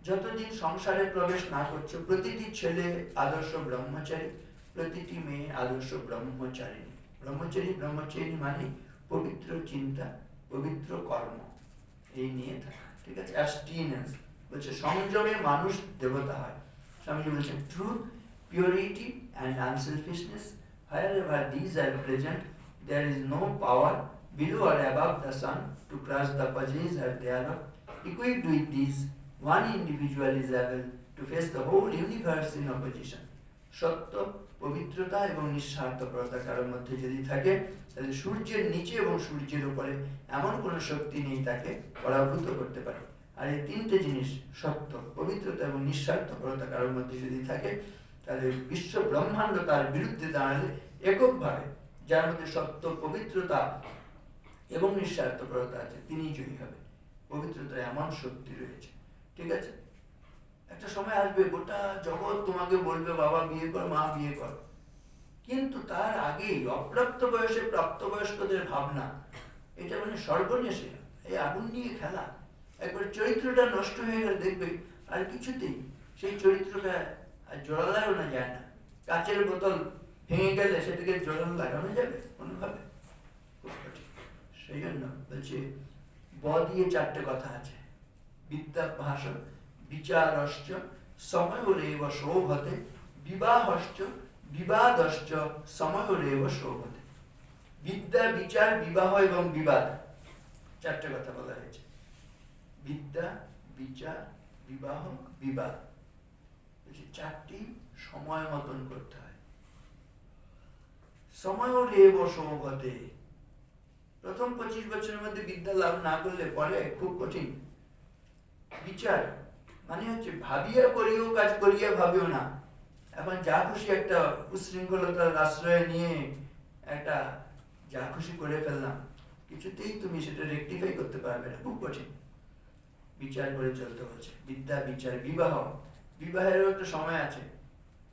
যতদিন সংসারে প্রবেশ না করছো, প্রতিটি ছেলে আদর্শ ব্রহ্মচারী, প্রতিটি মেয়ে আদর্শ ব্রহ্মচারিণী। ব্রহ্মচারিণী মানে পবিত্র চিন্তা, পবিত্র কর্ম, এই নিয়ে থাকে, ঠিক আছে? অ্যাবস্টিনেন্স বলছে সংযমে মানুষ দেবতা হয়। স্বামীজি বলছেন truth, purity and unselfishness, wherever these are present, there is no power below or above the sun to crush the purges or thereof. Equipped with these, one individual is able to face the whole universe in opposition. সত্য, পবিত্রতা এবং নিঃস্বার্থপরতা কারোর মধ্যে যদি থাকে, তাহলে সূর্যের নিচে এবং সূর্যের উপরে এমন কোনো শক্তি নেই তাকে পরাভূত করতে পারে। আর এই তিনটে জিনিস, সত্য, পবিত্রতা এবং নিঃস্বার্থপরতা কারোর মধ্যে যদি থাকে, তাহলে বিশ্ব ব্রহ্মাণ্ড তার বিরুদ্ধে দাঁড়ালে এককভাবে, যার মধ্যে সত্য, পবিত্রতা এবং নিঃস্বার্থপরতা আছে, তিনি জয়ী হবে। পবিত্রতা এমন শক্তি রয়েছে, ঠিক আছে? একটা সময় আসবে গোটা জগৎ তোমাকে বলবে বাবা বিয়ে কর, মা বিয়ে কর, কিন্তু তার আগেই অপ্রাপ্ত বয়সে প্রাপ্তবয়স্কদের ভাবনা, এটা মানে সর্বনেশে এই আগুন নিয়ে খেলা। একবার চরিত্রটা নষ্ট হয়ে গেলে দেখবে আর কিছুতেই সেই চরিত্রটা আর জোড়া লাগানো যায় না। কাচের বোতল ভেঙে গেলে সেটাকে জোড়া লাগানো যাবে কোনোভাবে? খুব কঠিন। সেই জন্য বলছে ব দিয়ে 4টে কথা আছে। বিদ্যাভ্যাস, বিচারশ্চ, সময়রেব শোভতে, বিবাহশ্চ, বিবাদশ্চ, সময়রেব শোভতে। বিদ্যা, বিচার, বিবাহ এবং বিবাদ, 4টে কথা বলা হয়েছে। বিদ্যা, বিচার, বিবাহ, বিবাদ, 4টি সময় মতন করতে হয়। সময়রেব শোভতে, প্রথম 25 বছরের মধ্যে বিদ্যা লাভ না করলে পরে খুব কঠিন। বিচার মানে হচ্ছে ভাবিয়া করিও কাজ করিয়া ভাবিও না। এখন যা খুশি একটা উশৃঙ্খলতার আশ্রয় নিয়ে একটা যা খুশি করে ফেললাম, কিছুতেই তুমি সেটা রেকটিফাই করতে পারবে না, খুব কঠিন। বিচার করে চলতে হচ্ছে। বিদ্যা, বিচার, বিবাহ, বিবাহেরও একটা সময় আছে।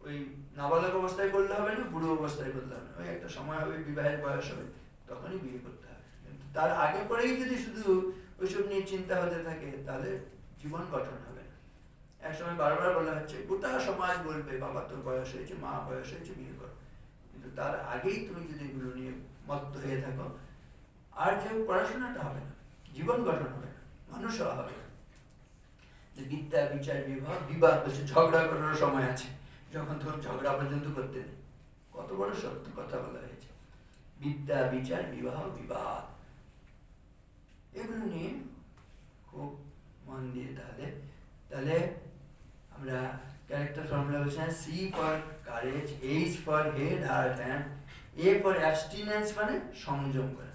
ওই নাবালক অবস্থায় করলে হবে না, বুড়ো অবস্থায় করলে হবে না, ওই একটা সময় হবে, বিবাহের বয়স হবে, তখনই বিয়ে করতে হবে। কিন্তু তার আগে পরেই যদি শুধু ওইসব নিয়ে চিন্তা হতে থাকে তাহলে জীবন গঠন হবে না। এক সময় বারবার বলা হচ্ছে গোটা সমাজ বলবে বাবা তোর বয়স হয়েছে, মা বয়স হয়েছে, বিয়ে করো। কিন্তু তার আগেই তুমি যদি এগুলো নিয়ে মত্ত হয়ে থাকো, আর যে পড়াশোনাটা হবে না, জীবন গঠন হবে না, মানুষ হওয়া হবে না। যে বিদ্যা, বিচার, বিবাহ, বিবাদ বলছে ঝগড়া করার সময় আছে, যখন তোর ঝগড়া পর্যন্ত করতে নেই। কত বড় সত্য কথা বলা হয়েছে। বিদ্যা, বিচার, বিবাহ, বিবাদ, এগুলো নিয়ে খুব মন দিয়ে তাহলে আমরা ক্যারেক্টার ফর্মুলা বলছি না, C for courage, H for head, heart, and A for abstinence মানে সংযম করা,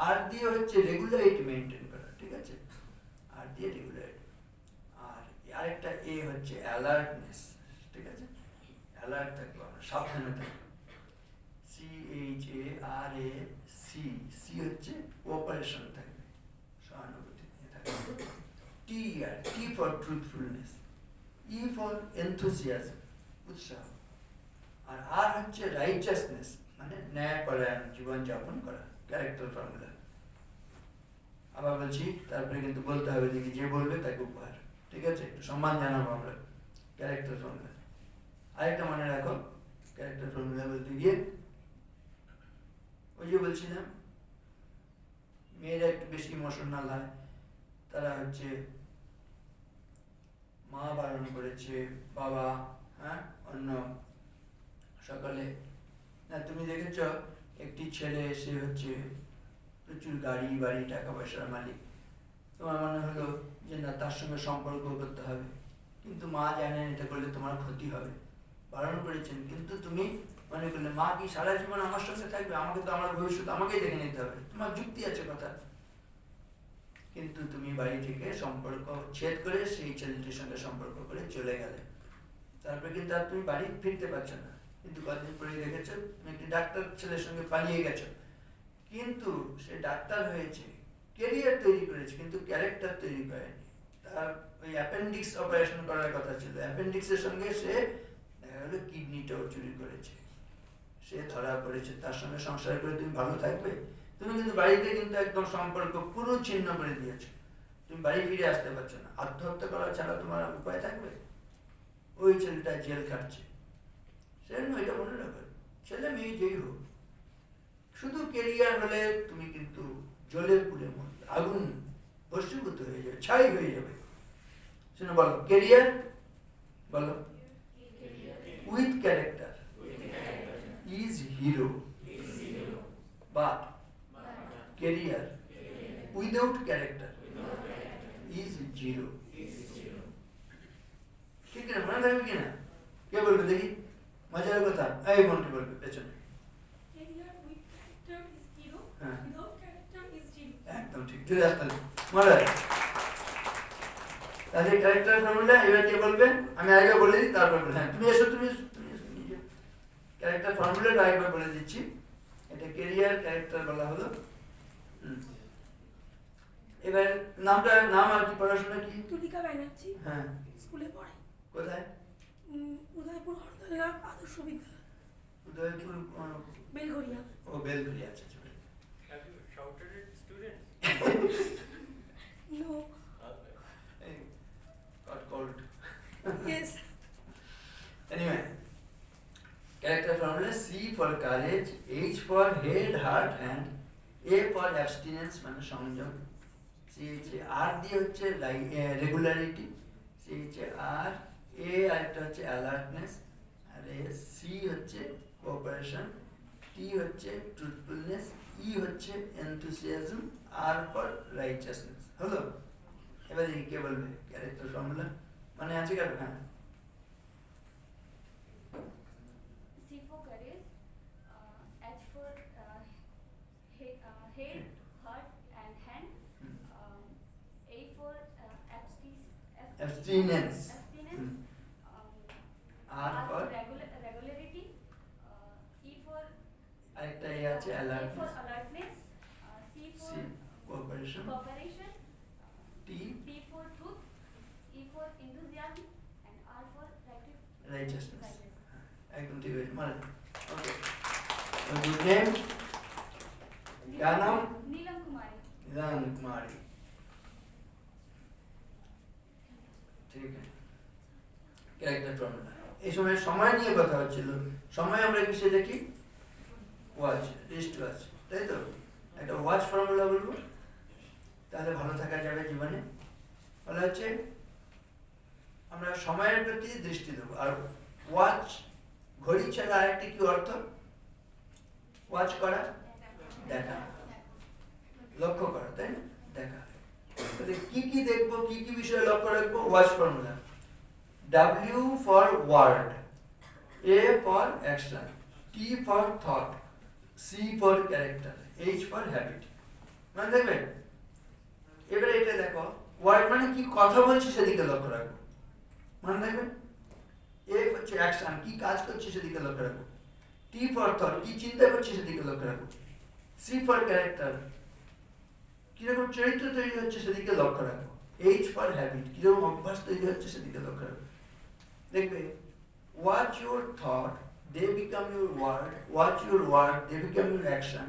আর দিয়ে হচ্ছে রেগুলারিটি মেনটেন করা, ঠিক আছে? আর দিয়ে রেগুলারিটি, আর আরেকটা এ হচ্ছে অ্যালার্টনেস, ঠিক আছে? অ্যালার্ট থাকবো আমরা, সাবধানে থাকবো। CHARAC, সি হচ্ছে কোঅপারেশন থাকবে, সহানুভূতি নিয়ে থাকবে। T for truthfulness, E for enthusiasm, উৎসাহ, আর আর হচ্ছে রাইচাসনেস মানে ন্যায়পরায়ণ জীবনযাপন করা, ক্যারেক্টার ফর্মুলা। আবার বলছি, তারপরে কিন্তু বলতে হবে দেখি যে বলবে তাকে উপহার, ঠিক আছে? একটু সম্মান জানাবো আমরা ক্যারেক্টার ফর্মুলা। আরেকটা মনে রাখো, ক্যারেক্টার ফর্মুলা বলতে গিয়ে ওই যে বলছিলাম মেয়েরা একটু বেশি ইমোশনাল হয়, তারা হচ্ছে মা বারণ করেছে, বাবা, হ্যাঁ, অন্য সকালে না, তুমি দেখেছ একটি ছেলে, সে হচ্ছে প্রচুর গাড়ি বাড়ি টাকা পয়সার মালিক, তোমার মনে হলো যে না তার সঙ্গে সম্পর্ক করতে হবে, কিন্তু মা জানেন এটা করলে তোমার ক্ষতি হবে, বারণ করেছেন, কিন্তু তুমি মনে করলে মা কি সারা জীবন আমার সঙ্গে থাকবে, আমাকে তো আমার ভবিষ্যৎ আমাকেই দেখে নিতে হবে, তোমার যুক্তি আছে কথা, কিন্তু তুমি বাড়ি থেকে সম্পর্ক ছেদ করে সেই ছেলেটির সঙ্গে সম্পর্ক করে চলে গেলে, তারপরে কিন্তু আর তুমি বাড়ি ফিরতে পারছো না, কিন্তু কদিন পরে দেখেছো তুমি একটি ডাক্তার ছেলের সঙ্গে পালিয়ে গেছো, কিন্তু সে ডাক্তার হয়েছে, ক্যারিয়ার তৈরি করেছে, কিন্তু ক্যারেক্টার তৈরি করেনি। তার ওই অ্যাপেন্ডিক্স অপারেশন করার কথা ছিল, অ্যাপেন্ডিক্সের সঙ্গে সে দেখা গেল কিডনিটাও চুরি করেছে, সে ধরা পড়েছে, তার সঙ্গে সংসার করে তুমি ভালো থাকবে? তুমি কিন্তু বাড়িতে কিন্তু একদম সম্পর্ক পুরো ছিন্ন করে দিয়েছো, তুমি বাড়ি ফিরে আসতে পারছো না, আত্মহত্যা করা ছাড়া তোমার উপায় থাকবে? ওই ছেলেটা জেল খাটছে, সেজন্য এটা মনে রাখো, ছেলে মেয়ে যেই হোক, শুধু কেরিয়ার হলে তুমি কিন্তু জ্বলে পুড়ে মরবে, আগুন ভস্মীভূত হয়ে যাবে, ছাই হয়ে যাবে। শুনে বলো কেরিয়ার, বলো with character is hero, but career without character is zero. ঠিক না? মনে থাকবে কিনা? কে বলবে দেখি? মজার কথা, এই মন্ত্রী বলবে পেছনে। একদম ঠিক, চলে আসতেন মনে। তাহলে ক্যারেক্টার ফর্মুলা এবার কে বলবে? আমি আগে বলে দিই, তারপর বলবেন। হ্যাঁ, তুমি এসো, তুমি ক্যারেক্টার ফর্মুলাটা একবার বলে দিচ্ছি। এটা ক্যারিয়ার ক্যারেক্টার বলা হলো। এবার নামটা, নাম আর কি, পড়াশোনা কি? তুলিকা ব্যানার্জি। হ্যাঁ, স্কুলে পড়ে। কোথায়? উদয়পুর হরদলনাথ আদর্শ বিদ্যালয়। উদয়পুর বেলঘরিয়া। ও বেলঘরিয়া, আচ্ছা আচ্ছা। Have you shouted at students? No. Hey, got cold. Yes. Anyway, character formula: C for courage, H for head, heart, hand, A for abstinence মানে সংযম, C হচ্ছে R দিয়ে হচ্ছে রেগুলারিটি, C হচ্ছে R, A আরেকটা হচ্ছে অ্যালার্টনেস, আর C হচ্ছে cooperation, T হচ্ছে ট্রুথফুলনেস, E হচ্ছে এনথুসিয়াজম, R ফর রাইচাসনেস। হলো? এবারে কে বলবে ক্যারেক্টার ফর্মুলা? মানে আছে কার? হ্যাঁ, C for courage, H for head, heart and hand, A for abstinence, R R for for regularity, E for আরেকটা এ আছে A for alertness, alertness, C C for cooperation, cooperation, T T for truth, E for enthusiasm and R for রাইচাসনেস। একদম ঠিক হয়েছে, মানে ওকে। Good name, क्या नाम? नीलम कुमारी। नीलम कुमारी, ঠিক আছে। Character formula. এই সময় সময় নিয়ে কথা হচ্ছিল। সময় আমরা কিসে দেখি? ওয়াচ, রিস্ট ওয়াচ, তাই তো? একটা ওয়াচ ফর্মুলা বলবো, তাহলে ভালো থাকা যাবে জীবনে। বলা হচ্ছে আমরা সময়ের প্রতি দৃষ্টি দেবো। আর ওয়াচ, ঘড়ি ছাড়া আরেকটি কি অর্থ? ওয়াচ করা, দেখা, লক্ষ্য করা, তাই না? দেখা। তাহলে কি কি দেখবো, কি কি বিষয়ে লক্ষ্য রাখবো? Watch formula: W for word, A for action, T for thought, C for character, H for habit। মানে দেখবেন, এবারে এটা দেখো, ওয়ার্ড মানে কি কথা বলছি সেদিকে লক্ষ্য রাখবো, মনে দেখবেন। A হচ্ছে অ্যাকশন, কি কাজ করছি সেদিকে লক্ষ্য রাখবো। T for thought, কি চিন্তা করছি সেদিকে লক্ষ্য রাখবো। C for character, কিরকম চরিত্র তৈরি হচ্ছে সেদিকে লক্ষ্য রাখবো। H for habit, কিরকম অভ্যাস তৈরি হচ্ছে সেদিকে লক্ষ্য রাখবো। দেখবে, watch your thought, they become your word, watch your word, they become your action,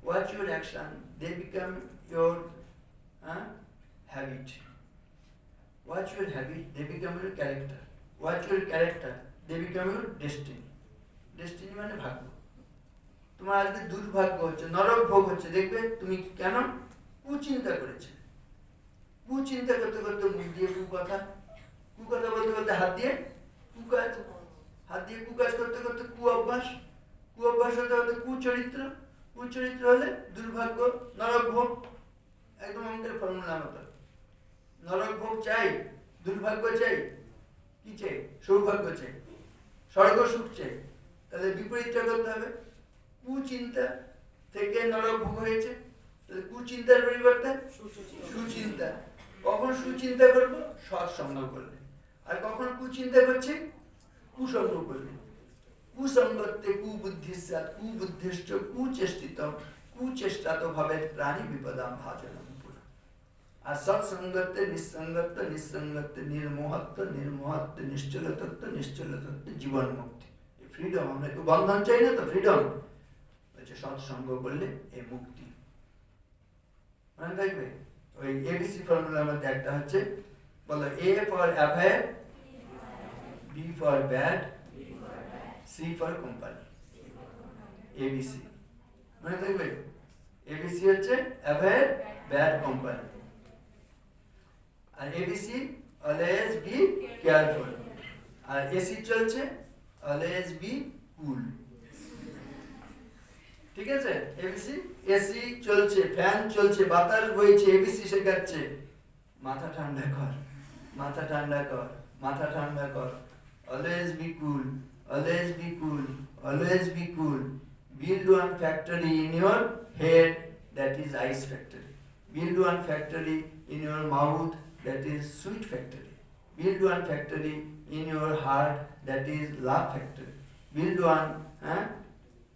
watch your action, they become your habit, watch your habit, they become your character, watch your character, they become your destiny. Destiny মানে ভাগ্য। তোমার আজকে দুর্ভাগ্য হচ্ছে, নরক ভোগ হচ্ছে, দেখবে তুমি কেন? কুচিন্তা করেছে। কুচিন্তা করতে করতে মুখ দিয়ে কুকথা, কুকথা বলতে বলতে হাত দিয়ে কুকাজ, হাত দিয়ে কুকাজ করতে করতে কু অভ্যাস, কু অভ্যাস হতে হতে কুচরিত্র, কুচরিত্র হলে দুর্ভাগ্য, নরক ভোগ। একদম আমাদের ফর্মুলা মতো। নরক ভোগ চাই, দুর্ভাগ্য চাই, কি চাই? সৌভাগ্য চাই, স্বর্গ সুখ চাই। তাহলে বিপরীতটা করতে হবে। কুচিন্তা থেকে নরক ভোগ হয়েছে, তাহলে কুচিন্তার পরিবর্তে সুচিন্তা। কখন সুচিন্তা করবো? সৎসঙ্গ করলে। আর কখন কুচিন্তা করছি? কুসঙ্গ করলে। কুসঙ্গত্বে কুবুদ্ধিস্যাৎ কুবুদ্ধিশ্চ কুচেষ্টিতম কুচেষ্টাতো ভবেৎ প্রাণী বিপদাম ভাজনম পুনঃ। আর সৎসঙ্গত্বে নিঃসঙ্গত্ব, নিঃসঙ্গত্বে নির্মোহত্ব, নির্মোহত্বে নিশ্চলতত্ব, নিশ্চলতত্বে জীবন মুক্তি। ফ্রিডম, আমরা একটু বন্ধন চাই না তো, ফ্রিডম হচ্ছে সৎসঙ্গ করলে এই মুক্তি। মনে থাকবে? ওই এবিসি ফর্মুলার মধ্যে একটা হচ্ছে, বলো, A for affair, B for bad, C for company, ABC। মনে থাকবে? ABC হচ্ছে affair, bad, company। R ABC always be careful। R AC চলছে always be cool। ঠিক আছে? এবিসি, এসি চলছে, ফ্যান চলছে, বাতাস বইছে, এবিসি শেখাচ্ছে, মাথা ঠান্ডা কর, মাথা ঠান্ডা কর, মাথা ঠান্ডা কর। Always be cool, always be cool, always be cool. Build one factory in your head, that is ice factory. Build one factory in your mouth, that is sweet factory. Build one factory in your heart, that is love factory. Build one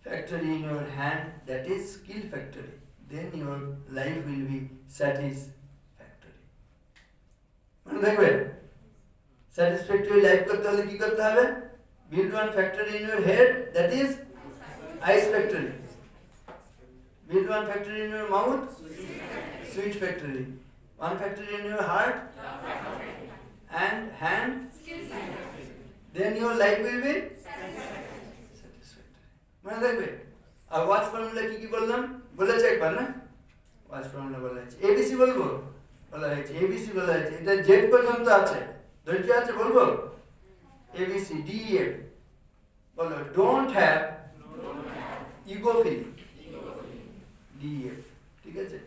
factory in your hand, that is skill factory, then your life will be satisfactory। মনে থাকবে? satisfactory life করতে হলে কি করতে হবে? build one factory in your head, that is Ice factory. Which one factory in your mouth? Sweet factory. One factory in your heart? And hand? Then your life will be satisfactory. মনে থাকবে? আর watch formula কি বললাম? বলেছে একবার না? Watch formula বলা হয়েছে। ABC বলবো? বলা হয়েছে। এবিসি বলা হয়েছে। এটা জেড পর্যন্ত আছে। ধৈর্য আছে বলবো? এবিসি ডিএফ বলো don't have ego feeling DF ঠিক আছে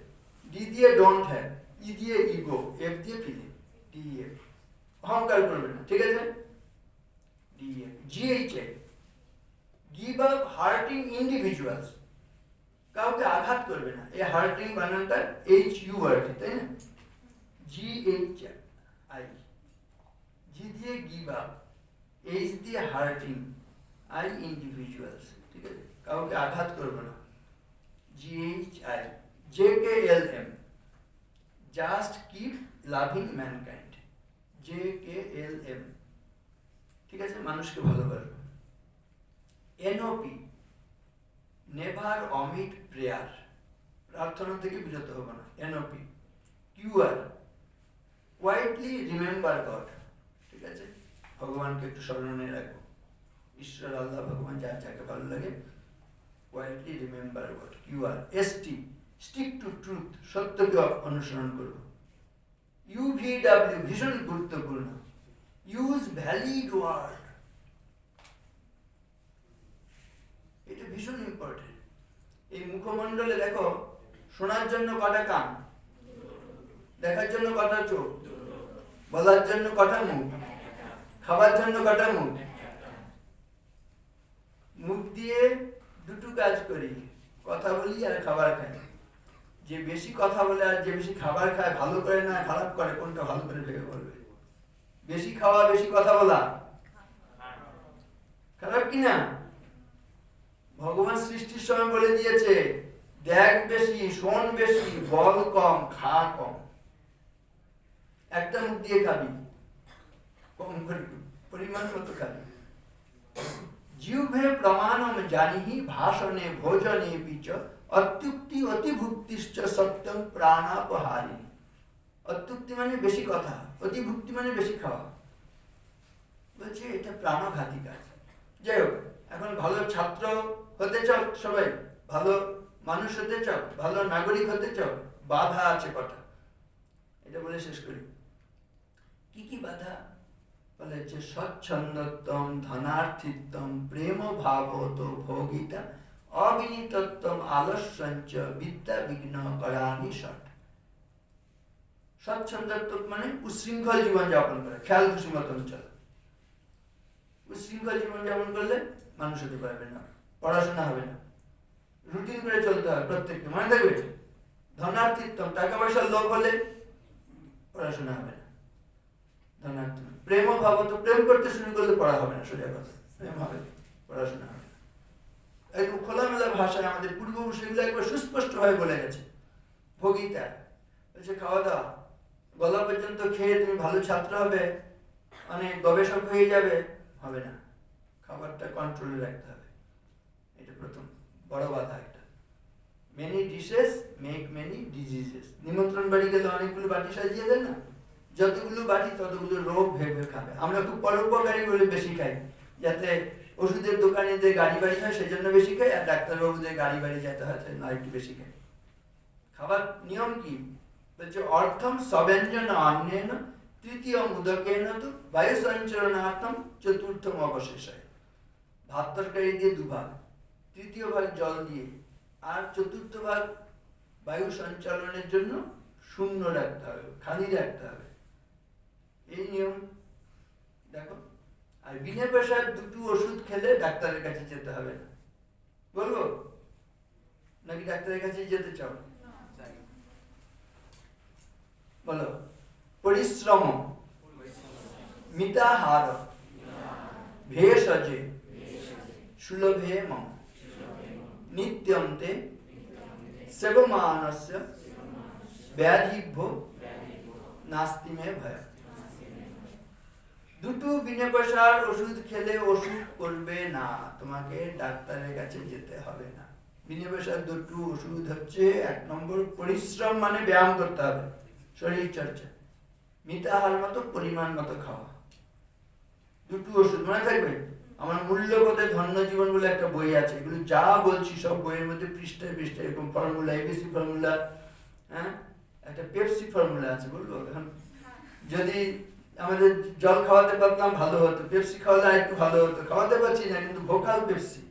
ডি দিয়ে ডোন্ট হ্যাভ ই দিয়ে ইগো এফ দিয়ে ফিলিং ডিএফ অহংকার করবে না ঠিক আছে DF GHI give up hurting individuals কাউকে আঘাত করবে না এই হার্টিং বানানটা এইচ ইউ আর তাই না জিএইচআই জি দিয়ে গিভ আপ এইচ দিয়ে হার্টিং আই ইন্ডিভিজুয়ালস ঠিক আছে কাউকে আঘাত করবে না GHI JKLM just keep loving mankind JKLM ঠিক আছে মানুষকে ভালোবাসবে এনওপি নেভার অমিট প্রেয়ার প্রার্থনা থেকে বিরত হবে না NOP QR quietly remember god ঠিক আছে ভগবানকে একটু স্মরণে রাখবো ঈশ্বর আল্লাহ ভগবান যার যাকে ভালো লাগে quietly remember god QR ST stick to truth সত্যকে অনুসরণ করবো ইউভিডব্লিউ ভীষণ গুরুত্বপূর্ণ ইউজ ভ্যালিড ওয়ার্ড এটা ভীষণ ইম্পর্টেন্ট এই মুখমণ্ডলে দেখো শোনার জন্য কটা কান দেখার জন্য কটা চোখ বলার জন্য কটা মুখ খাবার জন্য কটা মুখ মুখ দিয়ে দুটো কাজ করি কথা বলি আর খাবার খাই যে বেশি কথা বলে আর যে বেশি খাবার খায় ভালো করে না খারাপ করে কোনটা ভালো করে ভেবে বলবে বেশি খাওয়া বেশি কথা বলা খারাপ কিনা ভগবান সৃষ্টির সময় বলে দিয়েছে দেখ বেশি শোন বেশি বল কম খা কম একটা মুখ দিয়ে খাবি কম করে পরিমাণ মতো খাবি জিহ্বে প্রমাণম জানিহি ভাষণে ভোজনে পিচ অত্যুক্তি অতিভুক্তিশ্চ সত্যম প্রাণাপহারিণী অত্যুক্তি মানে বেশি কথা অতিভুক্তি মানে বেশি খাওয়া বলছে এটা প্রাণঘাতী কাজ যাই হোক এখন ভালো ছাত্র হতে চাও সবাই ভালো মানুষ হতে চাও ভালো নাগরিক হতে চাও বাধা আছে কটা এটা বলে শেষ করি কি কি বাধা বলেছে স্বচ্ছন্দত্বম ধনার্থিত্বম প্রেম ভাবত ভোগিতা অবিনীতত্বম আলস্যঞ্চ বিদ্যা বিঘ্ন করানি ষট স্বচ্ছন্দত্ব মানে উশৃঙ্খল জীবন যাপন করে খেয়াল খুশি মতন চলে উশৃঙ্খল জীবন যাপন করলে মানুষ হতে পারবে না পড়াশোনা হবে না রুটিন করে চলতে হবে প্রত্যেককে মনে থাকবে ধনার্থিত্বম টাকা পয়সার লোভ হলে পড়াশোনা হবে না ধনার্থ প্রেম ভাবত প্রেম করতে শুরু করলে পড়া হবে না সোজা কথা প্রেম হবে পড়াশোনা হবে একদম খোলামেলা ভাষায় আমাদের পূর্বপুরুষ এগুলো একবার সুস্পষ্টভাবে বলে গেছে ভোগিতা বলছে খাওয়া দাওয়া গলা পর্যন্ত খেয়ে তুমি ভালো ছাত্র হবে অনেক গবেষক হয়ে যাবে হবে না খাবারটা কন্ট্রোলে রাখতে হবে এটা প্রথম বড় বাধা একটা many dishes make many diseases নিমন্ত্রণ বাড়ি গেলে অনেকগুলো বাটি সাজিয়ে দেয় না যতগুলো বাটি ততগুলো রোগ ভেবে খাবে আমরা খুব পরোপকারী বলে বেশি খাই যাতে ওষুধের দোকানে যে গাড়ি বাড়ি হয় সেজন্য বেশি খাই আর ডাক্তারবাবুদের গাড়ি বাড়ি যেতে হয় না একটু বেশি খাই খাবার নিয়ম কি বলছে অর্থম সব্যঞ্জন অন্যেন তৃতীয় মুদকেন তো বায়ু সঞ্চরণার্থম চতুর্থম অবশেষায় ভাত তরকারি দিয়ে দুভাগ তৃতীয় ভাগ জল দিয়ে আর চতুর্থ ভাগ বায়ু সঞ্চালনের জন্য শূন্য রাখতে হবে খালি রাখতে হবে এই নিয়ম দেখো আর বিনা পয়সার দুটো ওষুধ খেলে ডাক্তারের কাছে যেতে হবে না বলবো নাকি ডাক্তারের কাছে যেতে চাও বলো পরিশ্রম মিতাহার ভেষজে সুলভে মম নিত্যম তে সেবমানস্য ব্যাধিভ্যো নাস্তি মে ভয় দুটো বিনা পয়সার ওষুধ খেলে ওষুধ করবে না, তোমাকে ডাক্তারের কাছে যেতে হবে না। বিনা পয়সার দুটো ওষুধ হচ্ছে, 1 নম্বর পরিশ্রম, মানে ব্যায়াম করতে হবে, শরীর চর্চা, মিতাহার মতো পরিমাণ মতো খাওয়া। দুটো ওষুধ মনে থাকবে। আমার মূল্যবোধে ধন্য জীবন বলে একটা বই আছে, এগুলো যা বলছি সব বইয়ের মধ্যে পৃষ্ঠায় পৃষ্ঠায় এরকম ফর্মুলা, এবিসি ফর্মুলা, হ্যাঁ, একটা পেপসি ফর্মুলা আছে, বলবো এখন? যদি আমাদের জল খাওয়াতে পারতাম ভালো হতো, পেপসি খাওয়ালে একটু ভালো হতো, খাওয়াতে পারছি না কিন্তু ভোকাল পেপসি।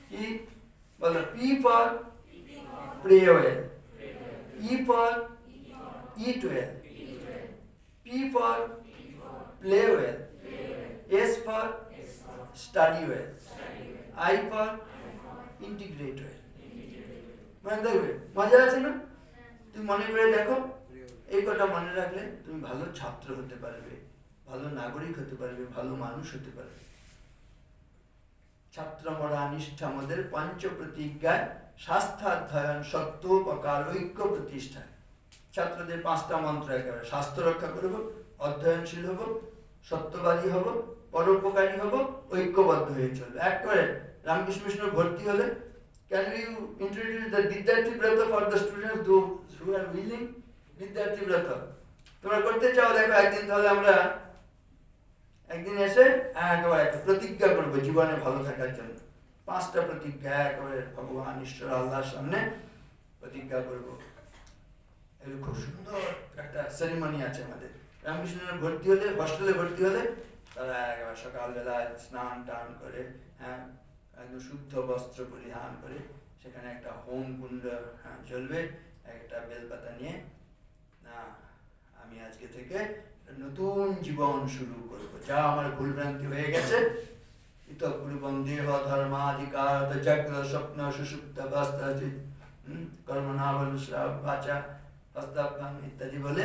কি বলো? P for pray well, E for eat well, P for play well, S for study well, I for integrate well. মনে থাকবে? মজা আছে না? তুমি মনে করে দেখো, এই কথা মনে রাখলে তুমি ভালো ছাত্র হতে পারবে, ভালো নাগরিক হতে পারবে, ভালো মানুষ হতে পারবে। ছাত্র মরা নিষ্ঠা আমাদের পঞ্চ প্রতিজ্ঞায় শাস্ত্রাধ্যয়ন সত্যোপকার ঐক্য প্রতিষ্ঠা। ছাত্রদের 5টা মন্ত্র একেবারে, স্বাস্থ্য রক্ষা করব, অধ্যয়নশীল হব, সত্যবাদী হব, পরোপকারী হব, ঐক্যবদ্ধ হয়ে চলবে। একেবারে রামকৃষ্ণ মিশনে ভর্তি হলে, can you introduce the বিদ্যার্থী ব্রত for the students who are willing? বিদ্যার্থী ব্রত তোমরা করতে চাও, দেখো একদিন তাহলে আমরা একদিন এসে একেবারে একটা প্রতিজ্ঞা করবো জীবনে ভালো থাকার জন্য। 5টা প্রতিজ্ঞা একেবারে ভগবান ঈশ্বর আল্লাহর সামনে প্রতিজ্ঞা করব। এগুলো খুব সুন্দর একটা সেরিমনি আছে আমাদের। রামকৃষ্ণের ভর্তি হলে, হস্টেলে ভর্তি হলে তারা একেবারে সকালবেলা স্নান টান করে, হ্যাঁ, একদম শুদ্ধ বস্ত্র পরিধান করে, সেখানে একটা হোম কুণ্ড জ্বলবে, একটা বেলপাতা নিয়ে, না আমি আজকে থেকে নতুন জীবন শুরু করব, যা আমার ভুলভ্রান্তি হয়ে গেছে, ইতঃপূর্বং দেহ ধর্মাধিকার জাগ্র স্বপ্ন সুষুপ্ত অবস্থা কর্মণাবলুশ্রাব বাচা হস্তাভ্যাং ইত্যাদি বলে,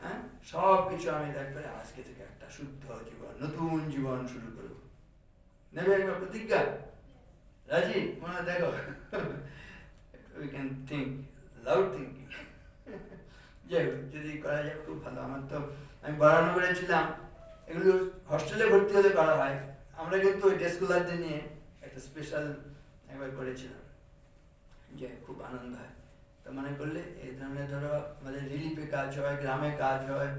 হ্যাঁ, সব কিছু আমি দেখবে আজকে থেকে একটা শুদ্ধ জীবন, নতুন জীবন শুরু করব। নেবে একবার প্রতিজ্ঞা? রাজি? মনে দেখো, we can think, loud thinking. যাই হোক, যদি করা যায় খুব ভালো। আমার তো, আমি বরানগরে ছিলাম, এগুলো হস্টেলে ভর্তি হলে করা হয়। আমরা কিন্তু ওই ডেস্কুলারদের নিয়ে একটা স্পেশাল একবার করেছিলাম, যে খুব আনন্দ হয়। তো মনে করলে এই ধরনের, ধরো আমাদের রিলিফে কাজ হয়, গ্রামে কাজ হয়,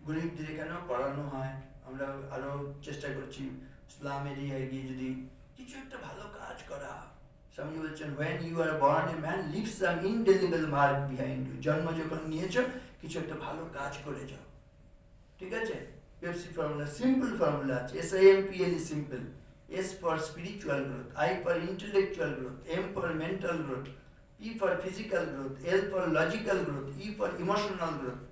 গরিবদের এখানেও পড়ানো হয়। আমরা আরও চেষ্টা করছি ইসলাম এরিয়ায় গিয়ে যদি কিছু একটা ভালো কাজ করা। স্বামী বলছেন, when you are born a man leave some indelible mark behind you. জন্ম যখন নিয়েছো, কিছু একটা ভালো কাজ করে যাও, ঠিক আছে? পেপসি ফর্মুলা, সিম্পল ফর্মুলা আছে, SIMPL is simple. S for spiritual growth, I for intellectual growth, M for mental growth, E for physical growth, L for logical growth, E for emotional growth.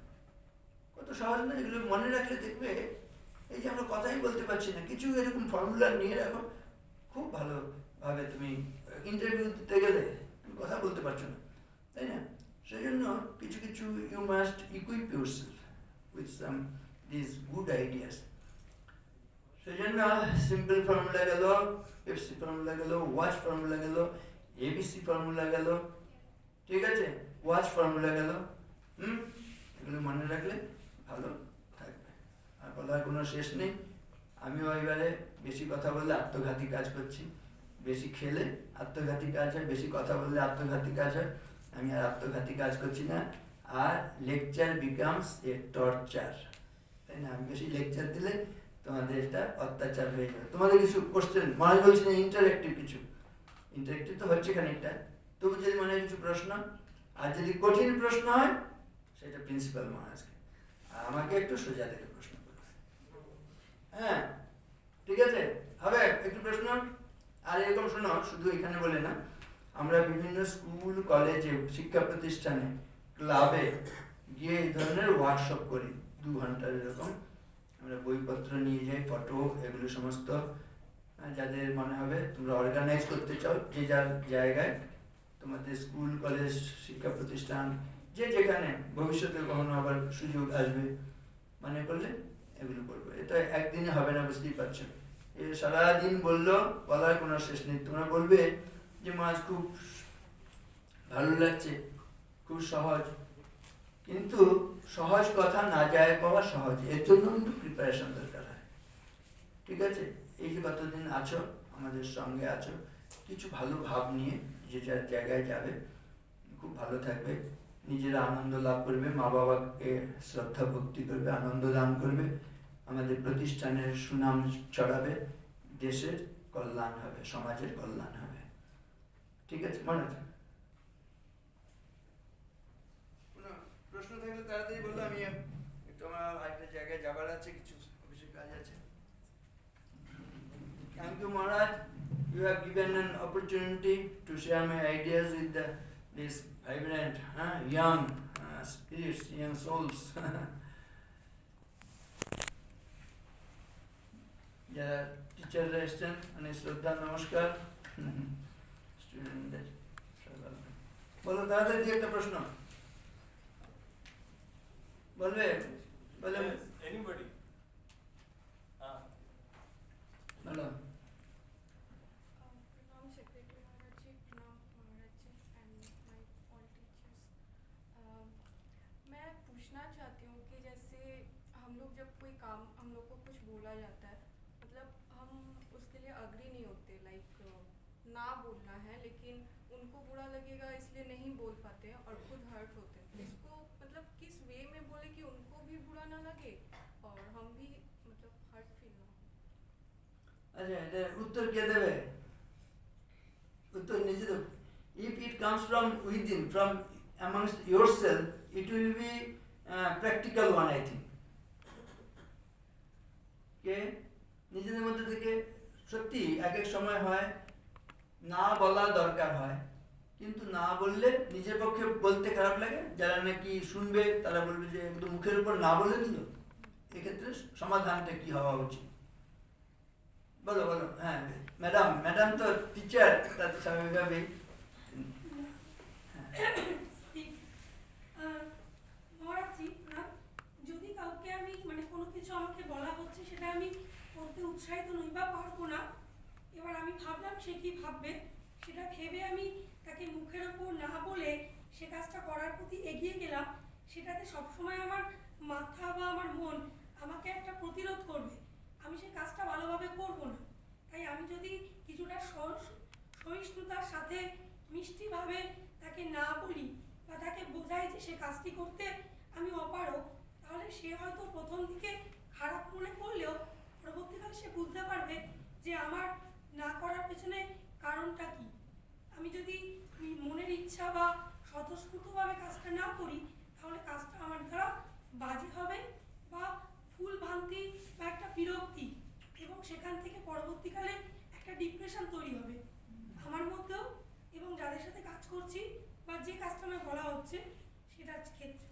কত সহজ না? এগুলো মনে রাখলে দেখবে, এই যে আমরা কথাই বলতে পারছি না, কিছু এরকম ফর্মুলা নিয়ে রাখো, খুব ভালোভাবে তুমি ইন্টারভিউ দিতে গেলে তুমি কথা বলতে পারছো না, তাই না? সেই জন্য কিছু কিছু you must equip yourself with some this good ideas. সেই জন্য সিম্পল ফর্মুলা গেল, পেপসি ফর্মুলা গেল, ওয়াচ ফর্মুলা গেল, ABC ফর্মুলা গেল, ঠিক আছে, ওয়াচ ফর্মুলা গেল। এগুলো মনে রাখলে ভালো থাকবে। আর বলার কোনো শেষ নেই। আমিও এবারে বেশি কথা বললে আত্মঘাতী কাজ করছি, বেশি খেলে আত্মঘাতী কাজ হয়, বেশি কথা বললে আত্মঘাতী কাজ হয়। আমি আর আত্মঘাতী কাজ করছি না। আর লেকচার বিকামস এ টর্চার, তাই না? আমি বেশি লেকচার দিলে তোমাদের এটা অত্যাচার হয়ে যাবে। তোমাদের কিছু কোশ্চেন মনে বলছি না, ইন্টারেক্টিভ কিছু, ইন্টারেক্টিভ তো হচ্ছে খানিকটা, তবু যদি মনে হয় কিছু প্রশ্ন, আর যদি কঠিন প্রশ্ন হয় সেটা প্রিন্সিপাল মহারাজকে, আর আমাকে একটু সোজা থেকে প্রশ্ন করবে। হ্যাঁ, ঠিক আছে, হবে একটু প্রশ্ন। আর এরকম শোনো, শুধু এখানে বলে না, আমরা বিভিন্ন স্কুল, কলেজে, শিক্ষা প্রতিষ্ঠানে, ক্লাবে গিয়ে এই ধরনের ওয়ার্কশপ করি, 2 ঘন্টার এরকম। আমরা বইপত্র নিয়ে যাই, ফটো, এগুলো সমস্ত যাদের মনে হবে তোমরা অর্গানাইজ করতে চাও, যে যার জায়গায়, তোমাদের স্কুল, কলেজ, শিক্ষা প্রতিষ্ঠান, যে যেখানে ভবিষ্যতে কখনো আবার সুযোগ আসবে, মনে করলে এগুলো করবো। এটা একদিনে হবে না, বুঝতেই পারছো। এ সারাদিন বললো, বলার কোনো শেষ নেই। তোমরা বলবে যে মাছ খুব ভালো লাগছে, খুব সহজ, কিন্তু সহজ কথা না যায় পাওয়া সহজ, এর জন্য কিন্তু প্রিপারেশন দরকার হয়। ঠিক আছে? এই যে কতদিন আছো আমাদের সঙ্গে আছো, কিছু ভালো ভাব নিয়ে যে যার জায়গায় যাবে, খুব ভালো থাকবে, নিজেরা আনন্দ লাভ করবে, মা বাবাকে শ্রদ্ধা ভক্তি করবে, আনন্দ দান করবে, আমাদের প্রতিষ্ঠানের সুনাম ছড়াবে, দেশের কল্যাণ হবে, সমাজের কল্যাণ হবে। ঠিক আছে, মনে আছে? কোনো প্রশ্ন থাকলে তাড়াতাড়ি বলো, আমি একটু আমার আরেকটা জায়গায় যাবার আছে, কিছু অফিসের কাজ আছে। Thank you, Maharaj. You have given an opportunity to share my ideas with these vibrant, young spirits, young souls. যারা টিচাররা এসছেন, অনেক শ্রদ্ধা, নমস্কার। স্টুডেন্টদের বলো তাড়াতাড়ি একটা প্রশ্ন বলবে, বলে Anybody? বলো। Pranam Secretary Maharaj ji, Pranam Maharaj ji and my all teachers. मैं पूछना चाहती हूँ कि जैसे हम लोग जब कोई काम हम लोग को कुछ बोला जाता है, मतलब हम उसके लिए अग्री नहीं होते, लाइक ना बोलना है, लेकिन उनको बुरा लगेगा इसलिए नहीं बोल पाते हैं और खुद हर्ट होते हैं। इसको मतलब किस वे में बोले कि उनको भी बुरा ना लगे और हम भी मतलब हर्ट फील ना हो। আচ্ছা, এটা উত্তর কে দেবে? উত্তর নিজে দেবে। If it comes from within, from amongst yourself, it will be practical one, I think. কে নিজেদের মধ্যে থেকে সত্যি এক এক সময় হয় না বলা দরকার হয়, কিন্তু না বললে নিজের পক্ষে বলতে খারাপ লাগে, যারা নাকি শুনবে তারা বলবে যে একদম মুখের উপর না বলে দিল। এক্ষেত্রে সমাধানটা কি হওয়া উচিত? বলো বলো। হ্যাঁ ম্যাডাম, ম্যাডাম তো টিচার, তার স্বাভাবিকভাবেই। মহারাজজি, যদি কাউকে আমি মানে কোনো কিছু আমাকে বলা হচ্ছে সেটা আমি করতে উৎসাহিত নই বা পারবো না, এবার আমি ভাবলাম সে কি ভাববে, সেটা ভেবে আমি তাকে মুখের ওপর না বলে সে কাজটা করার প্রতি এগিয়ে গেলাম, সেটাতে সবসময় আমার মাথা বা আমার মন আমাকে একটা প্রতিরোধ করবে, আমি সেই কাজটা ভালোভাবে করবো না। তাই আমি যদি কিছুটা সহিষ্ণুতার সাথে মিষ্টিভাবে তাকে না বলি বা তাকে বোঝাই যে সে কাজটি করতে আমি অপারগ, তাহলে সে হয়তো প্রথম দিকে খারাপ মনে করলেও পরবর্তীকালে সে বুঝতে পারবে যে আমার না করার পেছনে কারণটা কি। আমি যদি মনের ইচ্ছা বা স্বতঃস্ফূর্তভাবে কাজটা না করি, তাহলে কাজটা আমার দ্বারা বাজে হবে বা ভুল ভ্রান্তি বা একটা বিরক্তি, এবং সেখান থেকে পরবর্তীকালে একটা ডিপ্রেশন তৈরি হবে আমার মধ্যেও এবং যাদের সাথে কাজ করছি বা যে কাজটা আমার বলা হচ্ছে সেটার ক্ষেত্রে।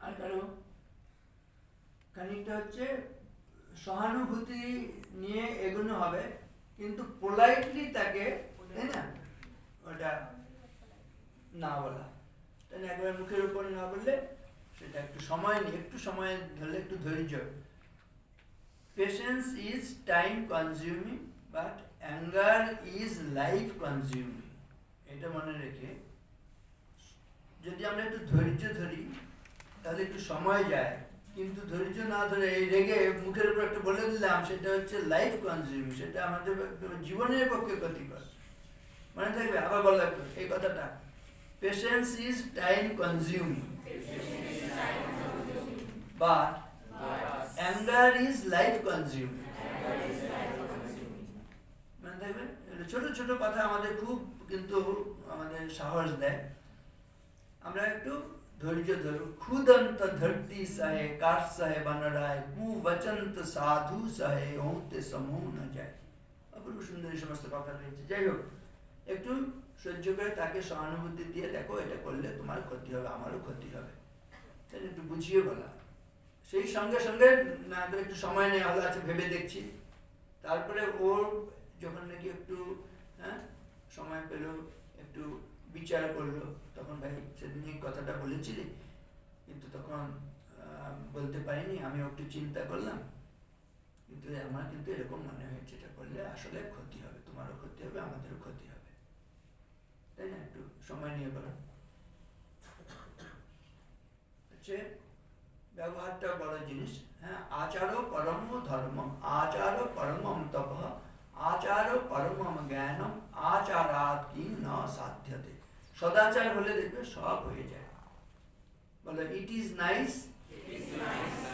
আর কারো খানিকটা হচ্ছে সহানুভূতি নিয়ে এগোনো হবে, কিন্তু পোলাইটলি তাকে, তাই না, ওটা না বলা, তাই না, একবার মুখের উপর না বললে সেটা একটু সময় নিয়ে, একটু সময় ধরলে, একটু ধৈর্য। Patience is time consuming but anger is life consuming. এটা মনে রেখে যদি আমরা একটু ধৈর্য ধরি তাহলে একটু সময় যায়, কিন্তু ধৈর্য না ধরে এই রেগে মুখের উপর একটা বলে দিলাম, সেটা হচ্ছে লাইফ কনজিউমিং, সেটা আমাদের জীবনের পক্ষে ক্ষতিকর। মনে থাকবে, আবার বলা এই কথাটা, patience is time consuming but anger is life consuming. মনে থাকবে, ছোট ছোট কথা আমাদের খুব কিন্তু আমাদের সাহস দেয়। আমরা একটু ধৈর্য ধরো। খুদন্ত ধরতি সহে কাঠ সহে বনরায়, কুবচন্ত সাধু সহে হোতে সমূহ না যায়। অপূর্ব সুন্দর এই সমস্ত কথা রয়েছে। যাই হোক, একটু সহ্য করে তাকে সহানুভূতি দিয়ে দেখো, এটা করলে তোমার ক্ষতি হবে, আমারও ক্ষতি হবে, তাই একটু বুঝিয়ে বলা। সেই সঙ্গে সঙ্গে না করে একটু সময় নেওয়া হলো, আছে ভেবে দেখছি, তারপরে ওর যখন নাকি একটু সময় পেল, একটু বিচার করলো, তখন ভাই সেদিন এই কথাটা বলেছিলি, কিন্তু তখন বলতে পারিনি, আমি একটু চিন্তা করলাম, কিন্তু আমার কিন্তু এরকম মনে হয়েছে, এটা করলে আসলে ক্ষতি হবে, তোমারও ক্ষতি হবে, আমাদেরও ক্ষতি হবে, তাই না, একটু সময় নিয়ে বলো। ব্যবহারটা বড় জিনিস। হ্যাঁ, আচারো পরম ধর্ম, আচারো পরমম তপঃ, আচারো পরমম জ্ঞানম, আচারাৎ কিং ন সাধ্যতে। সদাচার হলে দেখবে সব হয়ে যায়। বলে it is nice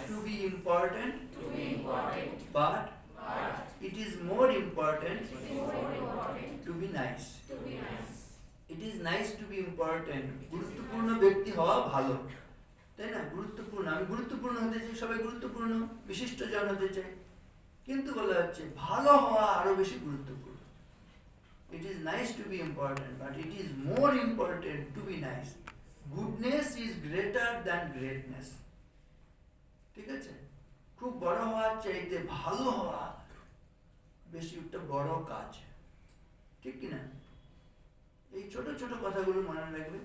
to be important, but it is more important to be nice. It is nice to be important. গুরুত্বপূর্ণ ব্যক্তি হওয়া ভালো, তাই না? গুরুত্বপূর্ণ, আমি গুরুত্বপূর্ণ হতে চাই, সবাই গুরুত্বপূর্ণ বিশিষ্ট জন হতে চাই, কিন্তু বলা হচ্ছে ভালো হওয়া আরো বেশি গুরুত্বপূর্ণ। It is nice to be important, but it is more important to be nice. Goodness is greater than greatness. ঠিক আছে? খুব বড় হওয়ার চাইতে ভালো হওয়া বেশি একটা বড় কাজ, ঠিক কিনা? এই ছোট ছোট কথাগুলো মনে রাখবে।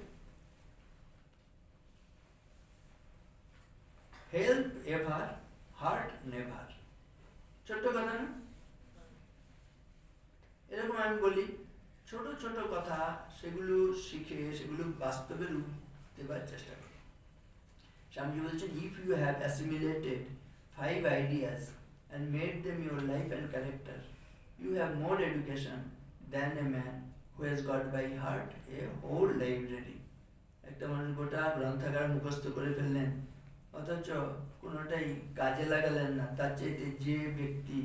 Help ever, heart never. ছোট্ট কথা না? এরকম আমি বলি ছোট ছোট কথা, সেগুলো শিখে সেগুলো বাস্তবে রূপ দেবার চেষ্টা করি। স্বামীজি বলছেন, if you have assimilated 5 ideas and made them your life and character, you have more education than a man who has got by heart a whole library. একটা মানুষ গোটা গ্রন্থাগার মুখস্থ করে ফেললেন, অথচ কোনোটাই কাজে লাগালেন না। তার চাইতে যে ব্যক্তি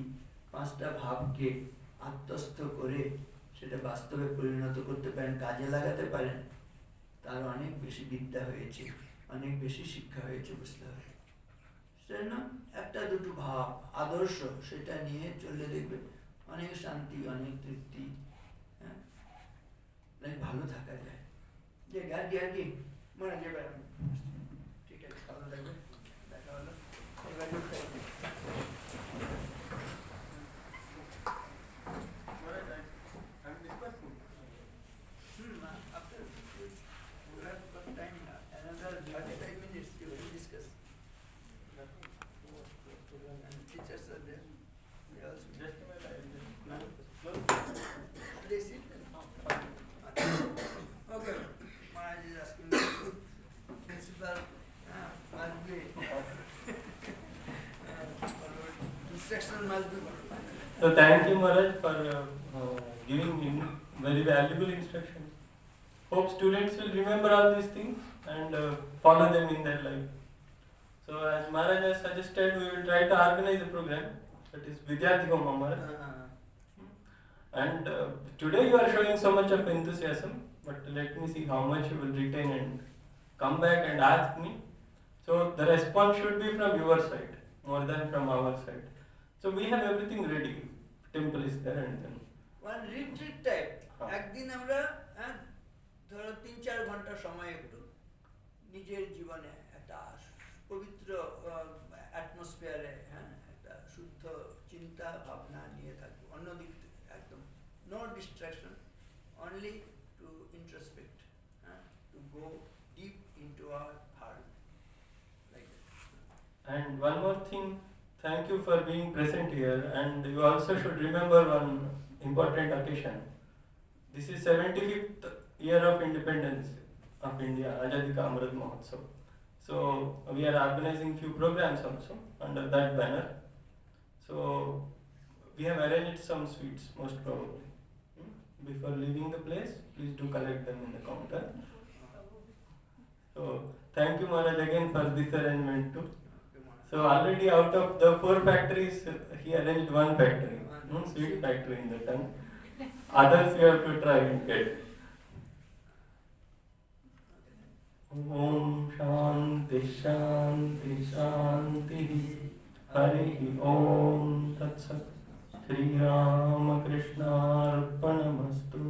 5টা ভাবকে আত্মস্থ করে সেটা বাস্তবে পরিণত করতে পারেন, কাজে লাগাতে পারেন, তার অনেক বেশি বিদ্যা হয়েছে, অনেক বেশি শিক্ষা হয়েছে, বুঝতে হবে। সেজন্য একটা দুটো ভাব, আদর্শ, সেটা নিয়ে চললে দেখবে অনেক শান্তি, অনেক তৃপ্তি, হ্যাঁ, ভালো থাকা যায়। যে গার্গি মনে যাবে, ঠিক আছে, ভালো লাগবে, দেখা হলো, এবার So thank you, Maharaj, for giving very valuable instructions. Hope students will remember all these things and follow them in their life. So as Maharaj has suggested, we will try to organize a program, that is Vidyarthi Homa, Maharaj. And today you are showing so much of enthusiasm, but let me see how much you will retain and come back and ask me. So the response should be from your side more than from our side. So we have everything ready. Temple is there and then. One retreat type. একদিন আমরা ধরো 3-4 ঘন্টা সময় একটু নিজের জীবনে একটা পবিত্র অ্যাটমসফিয়ারে, হ্যাঁ, একটা শুদ্ধ চিন্তা ভাবনা নিয়ে থাকবো, অন্যদিক থেকে একদম no distraction, only to introspect, to go deep into our heart, like that. And one more thing, thank you for being present here, and you also should remember one important occasion. This is 75th year of independence of India, Azadi ka Amrit Mahotsav. So we are organizing few programs also under that banner. So we have arranged some sweets, most probably. Before leaving the place, please do collect them in the counter. So thank you, Maharaj, again for this arrangement too. So already out of the 4 factories, he arranged 1 factory, sweet factory in the tongue. Others you have to try and get. Om Shanti Shanti Shanti. Hari Om Tat Sat. Shri Ramakrishna Arpanamastu.